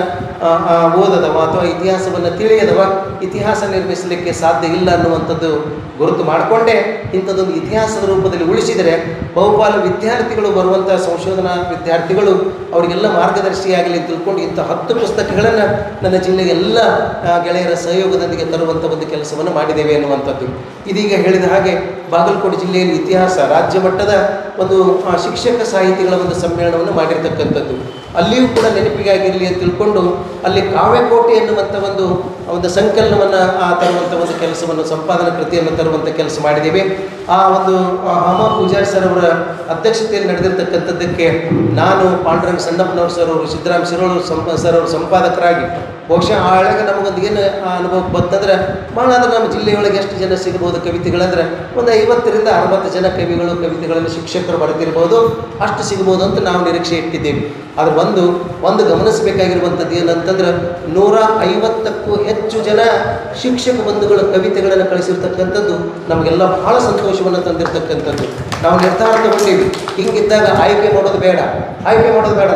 ಓದದವ ಅಥವಾ ಇತಿಹಾಸವನ್ನು ತಿಳಿಯದವ ಇತಿಹಾಸ ನಿರ್ಮಿಸಲಿಕ್ಕೆ ಸಾಧ್ಯ ಇಲ್ಲ ಅನ್ನುವಂಥದ್ದು ಗುರುತು ಮಾಡಿಕೊಂಡೇ ಇಂಥದ್ದೊಂದು ಇತಿಹಾಸದ ರೂಪದಲ್ಲಿ ಉಳಿಸಿದರೆ ಬಹುಪಾಲು ವಿದ್ಯಾರ್ಥಿಗಳು ಬರುವಂಥ ಸಂಶೋಧನಾ ವಿದ್ಯಾರ್ಥಿಗಳು ಅವರಿಗೆಲ್ಲ ಮಾರ್ಗದರ್ಶಿಯಾಗಲಿ ತಿಳ್ಕೊಂಡು ಇಂಥ 10 ಪುಸ್ತಕಗಳನ್ನು ನನ್ನ ಜಿಲ್ಲೆಗೆ ಎಲ್ಲ ಗೆಳೆಯರ ಸಹಯೋಗದೊಂದಿಗೆ ತರುವಂಥ ಒಂದು ಕೆಲಸವನ್ನು ಮಾಡಿದ್ದೇವೆ ಅನ್ನುವಂಥದ್ದು. ಇದೀಗ ಹೇಳಿದ ಹಾಗೆ ಬಾಗಲಕೋಟೆ ಜಿಲ್ಲೆಯಲ್ಲಿ ಇತಿಹಾಸ ರಾಜ್ಯ ಮಟ್ಟದ ಒಂದು ಶಿಕ್ಷಕ ಸಾಹಿತಿಗಳ ಒಂದು ಸಮ್ಮೇಳನವನ್ನು ಮಾಡಿರ್ತಕ್ಕಂಥದ್ದು. ಅಲ್ಲಿಯೂ ಕೂಡ ನೆನಪಿಗಾಗಿರಲಿ ಅಂತ ತಿಳ್ಕೊಂಡು ಅಲ್ಲಿ ಕಾವ್ಯಕೋಟೆ ಎನ್ನುವಂಥ ಒಂದು ಸಂಕಲನವನ್ನು ತರುವಂಥ ಒಂದು ಕೆಲಸವನ್ನು ಸಂಪಾದನಾ ಕೃತಿಯನ್ನು ತರುವಂಥ ಕೆಲಸ ಮಾಡಿದ್ದೇವೆ. ಆ ಒಂದು ಹಮ ಪೂಜಾರಿ ಸರ್ ಅವರ ಅಧ್ಯಕ್ಷತೆಯಲ್ಲಿ ನಡೆದಿರ್ತಕ್ಕಂಥದ್ದಕ್ಕೆ ನಾನು, ಪಾಂಡುರಂಗ ಸಣ್ಣಪ್ಪನವ್ರು ಸರ್ ಅವರು, ಸಿದ್ದರಾಮ್ ಶಿರೋಳ್ ಸರ್ ಅವರು ಸಂಪಾದಕರಾಗಿ ಬಹುಶಃ ಆ ಒಳಗೆ ನಮಗೊಂದು ಏನು ಅನುಭವಕ್ಕೆ ಬಂತಂದ್ರೆ ಭಾಳ ಅಂದ್ರೆ ನಮ್ಮ ಜಿಲ್ಲೆಯೊಳಗೆ ಎಷ್ಟು ಜನ ಸಿಗ್ಬೋದು ಕವಿತೆಗಳಂದ್ರೆ ಒಂದು 50ರಿಂದ 60 ಜನ ಕವಿಗಳು ಕವಿತೆಗಳನ್ನು ಶಿಕ್ಷಕರು ಬರೆದಿರ್ಬೋದು, ಅಷ್ಟು ಸಿಗ್ಬೋದು ಅಂತ ನಾವು ನಿರೀಕ್ಷೆ ಇಟ್ಟಿದ್ದೇವೆ. ಆದರೆ ಒಂದು ಗಮನಿಸಬೇಕಾಗಿರುವಂಥದ್ದು ಏನಂತಂದ್ರೆ 150ಕ್ಕೂ ಹೆಚ್ಚು ಜನ ಶಿಕ್ಷಕ ಬಂಧುಗಳು ಕವಿತೆಗಳನ್ನು ಕಳಿಸಿರ್ತಕ್ಕಂಥದ್ದು ನಮಗೆಲ್ಲ ಬಹಳ ಸಂತೋಷವನ್ನು ತಂದಿರ್ತಕ್ಕಂಥದ್ದು. ನಾವು ನಿರ್ಧಾರ ತಗೊಂಡೀವಿ, ಹಿಂಗಿದ್ದಾಗ ಆಯ್ಕೆ ಮಾಡೋದು ಬೇಡ.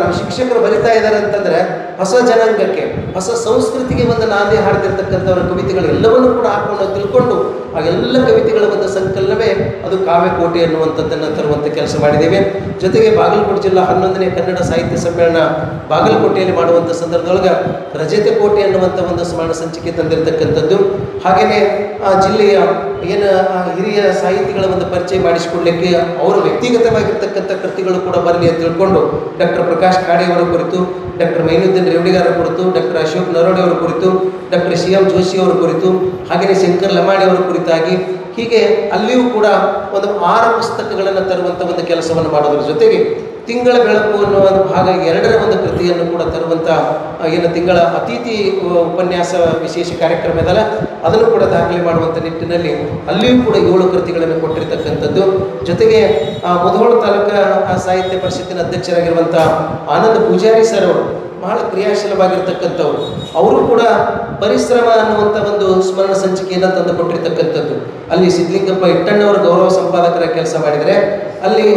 ನಮ್ಮ ಶಿಕ್ಷಕರು ಬರಿತಾ ಇದ್ದಾರೆ ಅಂತಂದರೆ ಹೊಸ ಜನಾಂಗಕ್ಕೆ, ಹೊಸ ಸಂಸ್ಕೃತಿಗೆ ಒಂದು ನಾಂದಿ ಹಾಡ್ತಿರ್ತಕ್ಕಂಥವ್ರ ಕವಿತೆಗಳು ಎಲ್ಲವನ್ನೂ ಕೂಡ ಹಾಕೊಂಡು ತಿಳ್ಕೊಂಡು ಆ ಎಲ್ಲ ಕವಿತೆಗಳ ಒಂದು ಸಂಕಲನವೇ ಅದು ಕಾವ್ಯಕೋಟೆ ಅನ್ನುವಂಥದ್ದನ್ನು ತರುವಂಥ ಕೆಲಸ ಮಾಡಿದ್ದೇವೆ. ಜೊತೆಗೆ ಬಾಗಲಕೋಟೆ ಜಿಲ್ಲಾ 11ನೇ ಕನ್ನಡ ಸಾಹಿತ್ಯ ಸಮ್ಮೇಳನ ಬಾಗಲಕೋಟೆಯಲ್ಲಿ ಮಾಡುವಂಥ ಸಂದರ್ಭದೊಳಗೆ ರಜತೆ ಕೋಟೆ ಅನ್ನುವಂಥ ಒಂದು ಸ್ಮರಣ ಸಂಚಿಕೆ ತಂದಿರತಕ್ಕಂಥದ್ದು. ಹಾಗೆಯೇ ಆ ಜಿಲ್ಲೆಯ ಏನು ಹಿರಿಯ ಸಾಹಿತಿಗಳ ಒಂದು ಪರಿಚಯ ಮಾಡಿಸಿಕೊಡ್ಲಿಕ್ಕೆ ಅವರ ವ್ಯಕ್ತಿಗತವಾಗಿರ್ತಕ್ಕಂಥ ಕೃತಿಗಳು ಕೂಡ ಬರಲಿ ಅಂತ ತಿಳ್ಕೊಂಡು ಡಾಕ್ಟರ್ ಪ್ರಕಾಶ್ ಖಾಡೆಯವರ ಕುರಿತು, ಡಾಕ್ಟರ್ ಮೈನುದ್ದೀನ್ ರೇವಡಿಗಾರ ಕುರಿತು, ಡಾಕ್ಟರ್ ಅಶೋಕ್ ನರೋಡೆ ಅವರ ಕುರಿತು, ಡಾಕ್ಟರ್ CM ಜೋಶಿ ಅವರ ಕುರಿತು, ಹಾಗೆಯೇ ಶಂಕರ್ ಲಮಾಡಿ ಅವರ ಕುರಿತಾಗಿ ಹೀಗೆ ಅಲ್ಲಿಯೂ ಕೂಡ ಒಂದು 6 ಪುಸ್ತಕಗಳನ್ನು ತರುವಂಥ ಒಂದು ಕೆಲಸವನ್ನು ಮಾಡೋದ್ರ ಜೊತೆಗೆ ತಿಂಗಳ ಬೆಳಕು ಅನ್ನುವ ಭಾಗ 2ರ ಒಂದು ಕೃತಿಯನ್ನು ಕೂಡ ತರುವಂಥ ಏನು ತಿಂಗಳ ಅತಿಥಿ ಉಪನ್ಯಾಸ ವಿಶೇಷ ಕಾರ್ಯಕ್ರಮ ಇದಲ್ಲ ಅದನ್ನು ಕೂಡ ದಾಖಲೆ ಮಾಡುವಂಥ ನಿಟ್ಟಿನಲ್ಲಿ ಅಲ್ಲಿಯೂ ಕೂಡ 7 ಕೃತಿಗಳನ್ನು ಕೊಟ್ಟಿರ್ತಕ್ಕಂಥದ್ದು. ಜೊತೆಗೆ ಮುಧೋಳ ತಾಲೂಕಾ ಸಾಹಿತ್ಯ ಪರಿಷತ್ತಿನ ಅಧ್ಯಕ್ಷರಾಗಿರುವಂಥ ಆನಂದ್ ಪೂಜಾರಿ ಸರ್ ಅವರು ಬಹಳ ಕ್ರಿಯಾಶೀಲವಾಗಿರ್ತಕ್ಕಂಥವ್ರು. ಅವರು ಕೂಡ ಪರಿಶ್ರಮ ಅನ್ನುವಂಥ ಒಂದು ಸ್ಮರಣ ಸಂಚಿಕೆಯನ್ನು ತಂದು ಕೊಟ್ಟಿರ್ತಕ್ಕಂಥದ್ದು. ಅಲ್ಲಿ ಸಿದ್ಧಲಿಂಗಪ್ಪ ಇಟ್ಟಣ್ಣವರು ಗೌರವ ಸಂಪಾದಕರಾಗಿ ಕೆಲಸ ಮಾಡಿದರೆ, ಅಲ್ಲಿ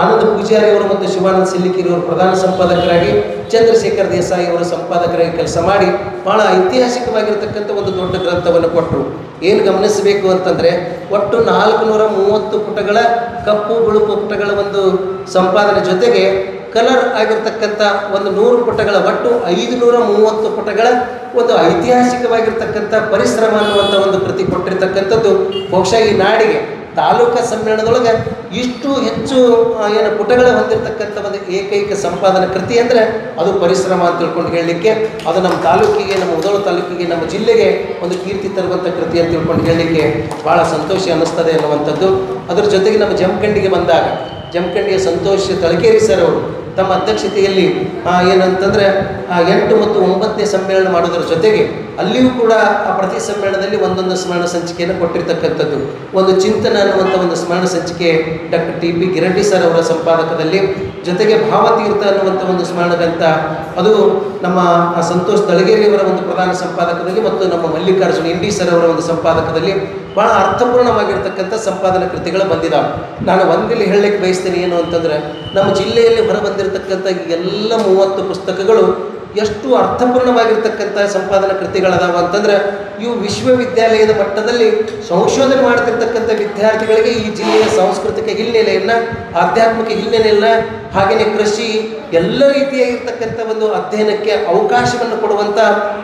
ಆನಂದ ಪೂಜಾರಿ ಅವರು ಮತ್ತು ಶಿವಾನಂದ ಸಿಲ್ಲಿಕಿರಿ ಅವರು ಪ್ರಧಾನ ಸಂಪಾದಕರಾಗಿ, ಚಂದ್ರಶೇಖರ್ ದೇಸಾಯಿ ಅವರು ಸಂಪಾದಕರಾಗಿ ಕೆಲಸ ಮಾಡಿ ಬಹಳ ಐತಿಹಾಸಿಕವಾಗಿರ್ತಕ್ಕಂಥ ಒಂದು ದೊಡ್ಡ ಗ್ರಂಥವನ್ನು ಕೊಟ್ಟರು. ಏನು ಗಮನಿಸಬೇಕು ಅಂತಂದರೆ, ಒಟ್ಟು 430 ಪುಟಗಳ ಕಪ್ಪು ಬಿಳುಪು ಪುಟಗಳ ಒಂದು ಸಂಪಾದನೆ ಜೊತೆಗೆ ಕಲರ್ ಆಗಿರ್ತಕ್ಕಂಥ ಒಂದು 100 ಪುಟಗಳ ಒಟ್ಟು 530 ಪುಟಗಳ ಒಂದು ಐತಿಹಾಸಿಕವಾಗಿರ್ತಕ್ಕಂಥ ಪರಿಶ್ರಮ ಅನ್ನುವಂಥ ಒಂದು ಕೃತಿ ಕೊಟ್ಟಿರ್ತಕ್ಕಂಥದ್ದು. ಬಹುಶಃ ಈ ನಾಡಿಗೆ ತಾಲೂಕಾ ಸಮ್ಮೇಳನದೊಳಗೆ ಇಷ್ಟು ಹೆಚ್ಚು ಏನು ಪುಟಗಳ ಹೊಂದಿರತಕ್ಕಂಥ ಒಂದು ಏಕೈಕ ಸಂಪಾದನಾ ಕೃತಿ ಅಂದರೆ ಅದು ಪರಿಶ್ರಮ ಅಂತ ತಿಳ್ಕೊಂಡು ಹೇಳಲಿಕ್ಕೆ, ಅದು ನಮ್ಮ ತಾಲೂಕಿಗೆ, ನಮ್ಮ ಮುಧೋಳ ತಾಲೂಕಿಗೆ, ನಮ್ಮ ಜಿಲ್ಲೆಗೆ ಒಂದು ಕೀರ್ತಿ ತರುವಂಥ ಕೃತಿ ಅಂತ ತಿಳ್ಕೊಂಡು ಹೇಳಲಿಕ್ಕೆ ಭಾಳ ಸಂತೋಷ ಅನ್ನಿಸ್ತದೆ ಅನ್ನುವಂಥದ್ದು. ಅದರ ಜೊತೆಗೆ ನಮ್ಮ ಜಮಖಂಡಿಗೆ ಬಂದಾಗ, ಜಮಖಂಡಿಯ ಸಂತೋಷ್ ತಳಕೇರಿ ಸರ್ ಅವರು ತಮ್ಮ ಅಧ್ಯಕ್ಷತೆಯಲ್ಲಿ ಏನಂತಂದರೆ 8 ಮತ್ತು 9ನೇ ಸಮ್ಮೇಳನ ಮಾಡೋದ್ರ ಜೊತೆಗೆ ಅಲ್ಲಿಯೂ ಕೂಡ ಆ ಪ್ರತಿ ಸಮ್ಮೇಳನದಲ್ಲಿ ಒಂದೊಂದು ಸ್ಮರಣ ಸಂಚಿಕೆಯನ್ನು ಕೊಟ್ಟಿರ್ತಕ್ಕಂಥದ್ದು. ಒಂದು ಚಿಂತನ ಅನ್ನುವಂಥ ಒಂದು ಸ್ಮರಣ ಸಂಚಿಕೆ ಡಾಕ್ಟರ್ ಟಿ.ಪಿ. ಗಿರಡ್ಡಿ ಸರ್ ಅವರ ಸಂಪಾದಕದಲ್ಲಿ, ಜೊತೆಗೆ ಭಾವತೀರ್ಥ ಅನ್ನುವಂಥ ಒಂದು ಸ್ಮರಣ ಗ್ರಂಥ ಅದು ನಮ್ಮ ಸಂತೋಷ್ ತಳಗೇರಿಯವರ ಒಂದು ಪ್ರಧಾನ ಸಂಪಾದಕದಲ್ಲಿ ಮತ್ತು ನಮ್ಮ ಮಲ್ಲಿಕಾರ್ಜುನ ಇಂಡಿ ಸರ್ ಅವರ ಒಂದು ಸಂಪಾದಕದಲ್ಲಿ ಭಾಳ ಅರ್ಥಪೂರ್ಣವಾಗಿರ್ತಕ್ಕಂಥ ಸಂಪಾದನಾ ಕೃತಿಗಳು ಬಂದಿದ್ದಾವೆ. ನಾನು ಒಂದಿಲ್ಲಿ ಹೇಳಲಿಕ್ಕೆ ಬಯಸ್ತೇನೆ ಏನು ಅಂತಂದರೆ, ನಮ್ಮ ಜಿಲ್ಲೆಯಲ್ಲಿ ಹೊರಬಂದಿರತಕ್ಕಂಥ ಎಲ್ಲ 30 ಪುಸ್ತಕಗಳು ಎಷ್ಟು ಅರ್ಥಪೂರ್ಣವಾಗಿರ್ತಕ್ಕಂಥ ಸಂಪಾದನಾ ಕೃತಿಗಳದಾವ ಅಂತಂದರೆ, ಇವು ವಿಶ್ವವಿದ್ಯಾಲಯದ ಮಟ್ಟದಲ್ಲಿ ಸಂಶೋಧನೆ ಮಾಡ್ತಿರ್ತಕ್ಕಂಥ ವಿದ್ಯಾರ್ಥಿಗಳಿಗೆ ಈ ಜಿಲ್ಲೆಯ ಸಾಂಸ್ಕೃತಿಕ ಹಿನ್ನೆಲೆಯನ್ನು, ಆಧ್ಯಾತ್ಮಿಕ ಹಿನ್ನೆಲೆಯನ್ನು, ಹಾಗೆಯೇ ಕೃಷಿ ಎಲ್ಲ ರೀತಿಯಾಗಿರ್ತಕ್ಕಂಥ ಒಂದು ಅಧ್ಯಯನಕ್ಕೆ ಅವಕಾಶವನ್ನು ಕೊಡುವಂಥ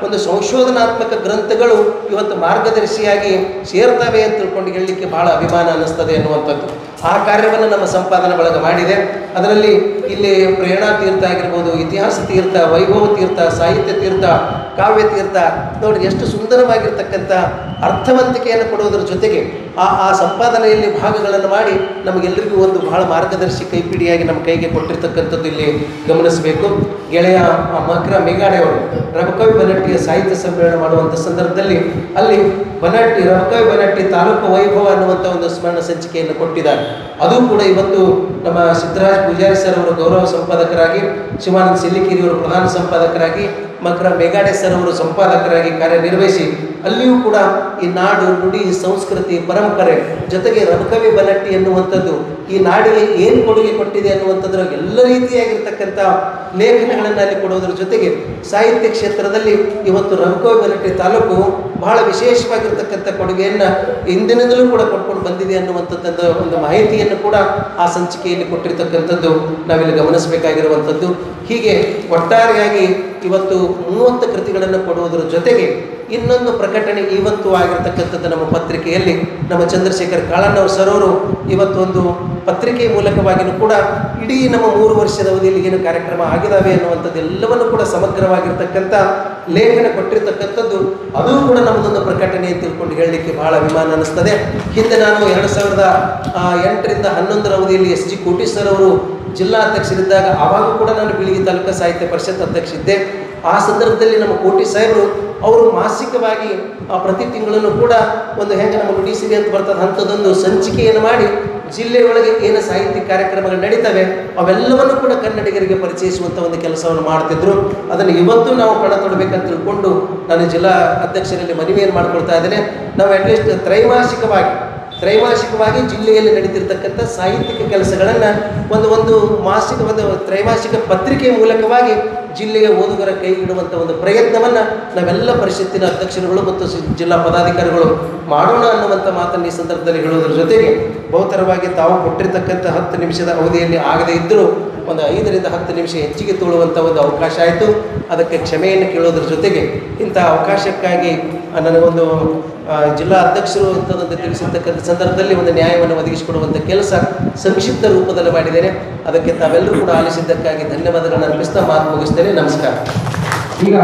ಒಂದು ಸಂಶೋಧನಾತ್ಮಕ ಗ್ರಂಥಗಳು ಇವತ್ತು ಮಾರ್ಗದರ್ಶಿಯಾಗಿ ಸೇರ್ತವೆ ಅಂತ ತಿಳ್ಕೊಂಡು ಹೇಳಲಿಕ್ಕೆ ಭಾಳ ಅಭಿಮಾನ ಅನ್ನಿಸ್ತದೆ ಅನ್ನುವಂಥದ್ದು. ಆ ಕಾರ್ಯವನ್ನು ನಮ್ಮ ಸಂಪಾದನಾ ಬಳಗ ಮಾಡಿದೆ. ಅದರಲ್ಲಿ ಇಲ್ಲಿ ಪ್ರೇರಣಾ ತೀರ್ಥ ಆಗಿರ್ಬೋದು, ಇತಿಹಾಸ ತೀರ್ಥ, ವೈಭವ ತೀರ್ಥ, ಸಾಹಿತ್ಯ ತೀರ್ಥ, ಕಾವ್ಯ ತೀರ್ಥ, ನೋಡಿ ಎಷ್ಟು ಸುಂದರವಾಗಿರ್ತಕ್ಕಂಥ ಅರ್ಥವಂತಿಕೆಯನ್ನು ಕೊಡುವುದರ ಜೊತೆಗೆ ಆ ಸಂಪಾದನೆಯಲ್ಲಿ ಭಾಗಗಳನ್ನು ಮಾಡಿ ನಮಗೆಲ್ಲರಿಗೂ ಒಂದು ಬಹಳ ಮಾರ್ಗದರ್ಶಿ ಕೈಪಿಡಿಯಾಗಿ ನಮ್ಮ ಕೈಗೆ ಕೊಟ್ಟಿರ್ತಕ್ಕಂಥದ್ದು ಇಲ್ಲಿ ಗಮನಿಸಬೇಕು. ಗೆಳೆಯ ಮಕ್ರ ಮೇಘಾಡೆ ಅವರು ರಬಕವಿ ಬನಟ್ಟಿಯ ಸಾಹಿತ್ಯ ಸಮ್ಮೇಳನ ಮಾಡುವಂಥ ಸಂದರ್ಭದಲ್ಲಿ ಅಲ್ಲಿ ಬನಟ್ಟಿ ರಬಕವಿ ಬನಟ್ಟಿ ತಾಲೂಕು ವೈಭವ ಅನ್ನುವಂಥ ಒಂದು ಸ್ಮರಣ ಸಂಚಿಕೆಯನ್ನು ಕೊಟ್ಟಿದ್ದಾರೆ. ಅದು ಕೂಡ ಇವತ್ತು ನಮ್ಮ ಸಿದ್ದರಾಜ್ ಪೂಜಾರಿ ಸರ್ ಅವರು ಗೌರವ ಸಂಪಾದಕರಾಗಿ, ಶಿವಾನಂದ ಸಿಲ್ಲಿಕಿರಿ ಅವರು ಪ್ರಧಾನ ಸಂಪಾದಕರಾಗಿ, ಮಕ್ರ ಮೇಘಾಡೆ ಸರ್ ಅವರು ಸಂಪಾದಕರಾಗಿ ಕಾರ್ಯನಿರ್ವಹಿಸಿ ಅಲ್ಲಿಯೂ ಕೂಡ ಈ ನಾಡು, ನುಡಿ, ಸಂಸ್ಕೃತಿ, ಪರಂಪರೆ ಜೊತೆಗೆ ರಬಕವಿ ಬನಟ್ಟಿ ಎನ್ನುವಂಥದ್ದು ಈ ನಾಡಿಗೆ ಏನು ಕೊಡುಗೆ ಕೊಟ್ಟಿದೆ ಅನ್ನುವಂಥದ್ರ ಎಲ್ಲ ರೀತಿಯಾಗಿರ್ತಕ್ಕಂಥ ಲೇಖನಗಳನ್ನು ಅಲ್ಲಿ ಕೊಡೋದ್ರ ಜೊತೆಗೆ ಸಾಹಿತ್ಯ ಕ್ಷೇತ್ರದಲ್ಲಿ ಇವತ್ತು ರಬಕವಿ ಬನಟ್ಟಿ ತಾಲೂಕು ಬಹಳ ವಿಶೇಷವಾಗಿರ್ತಕ್ಕಂಥ ಕೊಡುಗೆಯನ್ನು ಇಂದಿನಿಂದಲೂ ಕೂಡ ಕೊಟ್ಕೊಂಡು ಬಂದಿದೆ ಅನ್ನುವಂಥದ್ದು ಒಂದು ಮಾಹಿತಿಯನ್ನು ಕೂಡ ಆ ಸಂಚಿಕೆಯಲ್ಲಿ ಕೊಟ್ಟಿರ್ತಕ್ಕಂಥದ್ದು ನಾವಿಲ್ಲಿ ಗಮನಿಸಬೇಕಾಗಿರುವಂಥದ್ದು. ಹೀಗೆ ಒಟ್ಟಾರೆಯಾಗಿ ಇವತ್ತು 30 ಕೃತಿಗಳನ್ನು ಕೊಡುವುದರ ಜೊತೆಗೆ ಇನ್ನೊಂದು ಪ್ರಕಟಣೆ ಇವತ್ತು ಆಗಿರ್ತಕ್ಕಂಥದ್ದು ನಮ್ಮ ಪತ್ರಿಕೆಯಲ್ಲಿ ನಮ್ಮ ಚಂದ್ರಶೇಖರ್ ಕಾಳಣ್ಣವ್ರ ಸರ್ ಅವರು ಇವತ್ತು ಒಂದು ಪತ್ರಿಕೆ ಮೂಲಕವಾಗಿಯೂ ಕೂಡ ಇಡೀ ನಮ್ಮ 3 ವರ್ಷದ ಅವಧಿಯಲ್ಲಿ ಏನು ಕಾರ್ಯಕ್ರಮ ಆಗಿದ್ದಾವೆ ಅನ್ನುವಂಥದ್ದು ಎಲ್ಲವನ್ನು ಕೂಡ ಸಮಗ್ರವಾಗಿರ್ತಕ್ಕಂಥ ಲೇಖನ ಕೊಟ್ಟಿರ್ತಕ್ಕಂಥದ್ದು ಅದು ಕೂಡ ನಮ್ಮದೊಂದು ಪ್ರಕಟಣೆ ಅಂತ ತಿಳ್ಕೊಂಡು ಹೇಳಲಿಕ್ಕೆ ಬಹಳ ಅಭಿಮಾನ ಅನ್ನಿಸ್ತದೆ. ಹಿಂದೆ ನಾನು 2008ರಿಂದ 2011 ಅವಧಿಯಲ್ಲಿ ಎಸ್ ಜಿ ಕೋಟೀಶ್ ಸರ್ ಅವರು ಜಿಲ್ಲಾ ಅಧ್ಯಕ್ಷರಿದ್ದಾಗ ಆವಾಗ ಕೂಡ ನಾನು ಬೀಳಿಗಿ ತಾಲೂಕಾ ಸಾಹಿತ್ಯ ಪರಿಷತ್ ಅಧ್ಯಕ್ಷ ಇದ್ದೆ. ಆ ಸಂದರ್ಭದಲ್ಲಿ ನಮ್ಮ ಕೋಟಿ ಸಾಹೇಬರು ಅವರು ಮಾಸಿಕವಾಗಿ ಪ್ರತಿ ತಿಂಗಳನ್ನು ಕೂಡ ಒಂದು ಹೆಂಗೆ ನಮ್ಮ ನುಡಿಸಿರಿ ಅಂತ ಬರ್ತದೆ ಅಂಥದ್ದೊಂದು ಸಂಚಿಕೆಯನ್ನು ಮಾಡಿ ಜಿಲ್ಲೆಯೊಳಗೆ ಏನು ಸಾಹಿತ್ಯ ಕಾರ್ಯಕ್ರಮಗಳು ನಡೀತವೆ ಅವೆಲ್ಲವನ್ನು ಕೂಡ ಕನ್ನಡಿಗರಿಗೆ ಪರಿಚಯಿಸುವಂಥ ಒಂದು ಕೆಲಸವನ್ನು ಮಾಡ್ತಿದ್ರು. ಅದನ್ನು ಇವತ್ತು ನಾವು ಪಣ ತೊಡಬೇಕಂತ ತಿಳ್ಕೊಂಡು ನಾನು ಜಿಲ್ಲಾ ಅಧ್ಯಕ್ಷರಲ್ಲಿ ಮನವಿಯನ್ನು ಮಾಡ್ಕೊಳ್ತಾ ಇದ್ದೇನೆ. ನಾವು ಅಟ್ಲೀಸ್ಟ್ ತ್ರೈಮಾಸಿಕವಾಗಿ ಜಿಲ್ಲೆಯಲ್ಲಿ ನಡೀತಿರ್ತಕ್ಕಂಥ ಸಾಹಿತ್ಯಿಕ ಕೆಲಸಗಳನ್ನು ಒಂದು ಮಾಸಿಕ ಒಂದು ತ್ರೈಮಾಸಿಕ ಪತ್ರಿಕೆ ಮೂಲಕವಾಗಿ ಜಿಲ್ಲೆಯ ಓದುಗರ ಕೈಗಿಡುವಂಥ ಒಂದು ಪ್ರಯತ್ನವನ್ನು ನಾವೆಲ್ಲ ಪರಿಷತ್ತಿನ ಅಧ್ಯಕ್ಷರುಗಳು ಮತ್ತು ಜಿಲ್ಲಾ ಪದಾಧಿಕಾರಿಗಳು ಮಾಡೋಣ ಅನ್ನುವಂಥ ಮಾತನ್ನು ಈ ಸಂದರ್ಭದಲ್ಲಿ ಹೇಳುವುದರ ಜೊತೆಗೆ ಬಹುತರವಾಗಿ ತಾವು ಕೊಟ್ಟಿರ್ತಕ್ಕಂಥ 10 ನಿಮಿಷದ ಅವಧಿಯಲ್ಲಿ ಆಗದೇ ಇದ್ದರೂ ಒಂದು 5 ರಿಂದ 10 ನಿಮಿಷ ಹೆಚ್ಚಿಗೆ ತೋಳುವಂಥ ಒಂದು ಅವಕಾಶ ಆಯಿತು. ಅದಕ್ಕೆ ಕ್ಷಮೆಯನ್ನು ಕೇಳೋದ್ರ ಜೊತೆಗೆ ಇಂಥ ಅವಕಾಶಕ್ಕಾಗಿ ನನಗೊಂದು ಜಿಲ್ಲಾ ಅಧ್ಯಕ್ಷರು ಅಂತದನ್ನು ತಿಳಿಸಿರ್ತಕ್ಕಂಥ ಸಂದರ್ಭದಲ್ಲಿ ಒಂದು ನ್ಯಾಯವನ್ನು ಒದಗಿಸಿಕೊಡುವಂಥ ಕೆಲಸ ಸಂಕ್ಷಿಪ್ತ ರೂಪದಲ್ಲಿ ಮಾಡಿದ್ದೇನೆ. ಅದಕ್ಕೆ ತಾವೆಲ್ಲರೂ ಕೂಡ ಆಲಿಸಿದ್ದಕ್ಕಾಗಿ ಧನ್ಯವಾದಗಳನ್ನು ಅರ್ಪಿಸ್ತಾ ಮಾತು ಮುಗಿಸ್ತೇನೆ. ನಮಸ್ಕಾರ. ಈಗ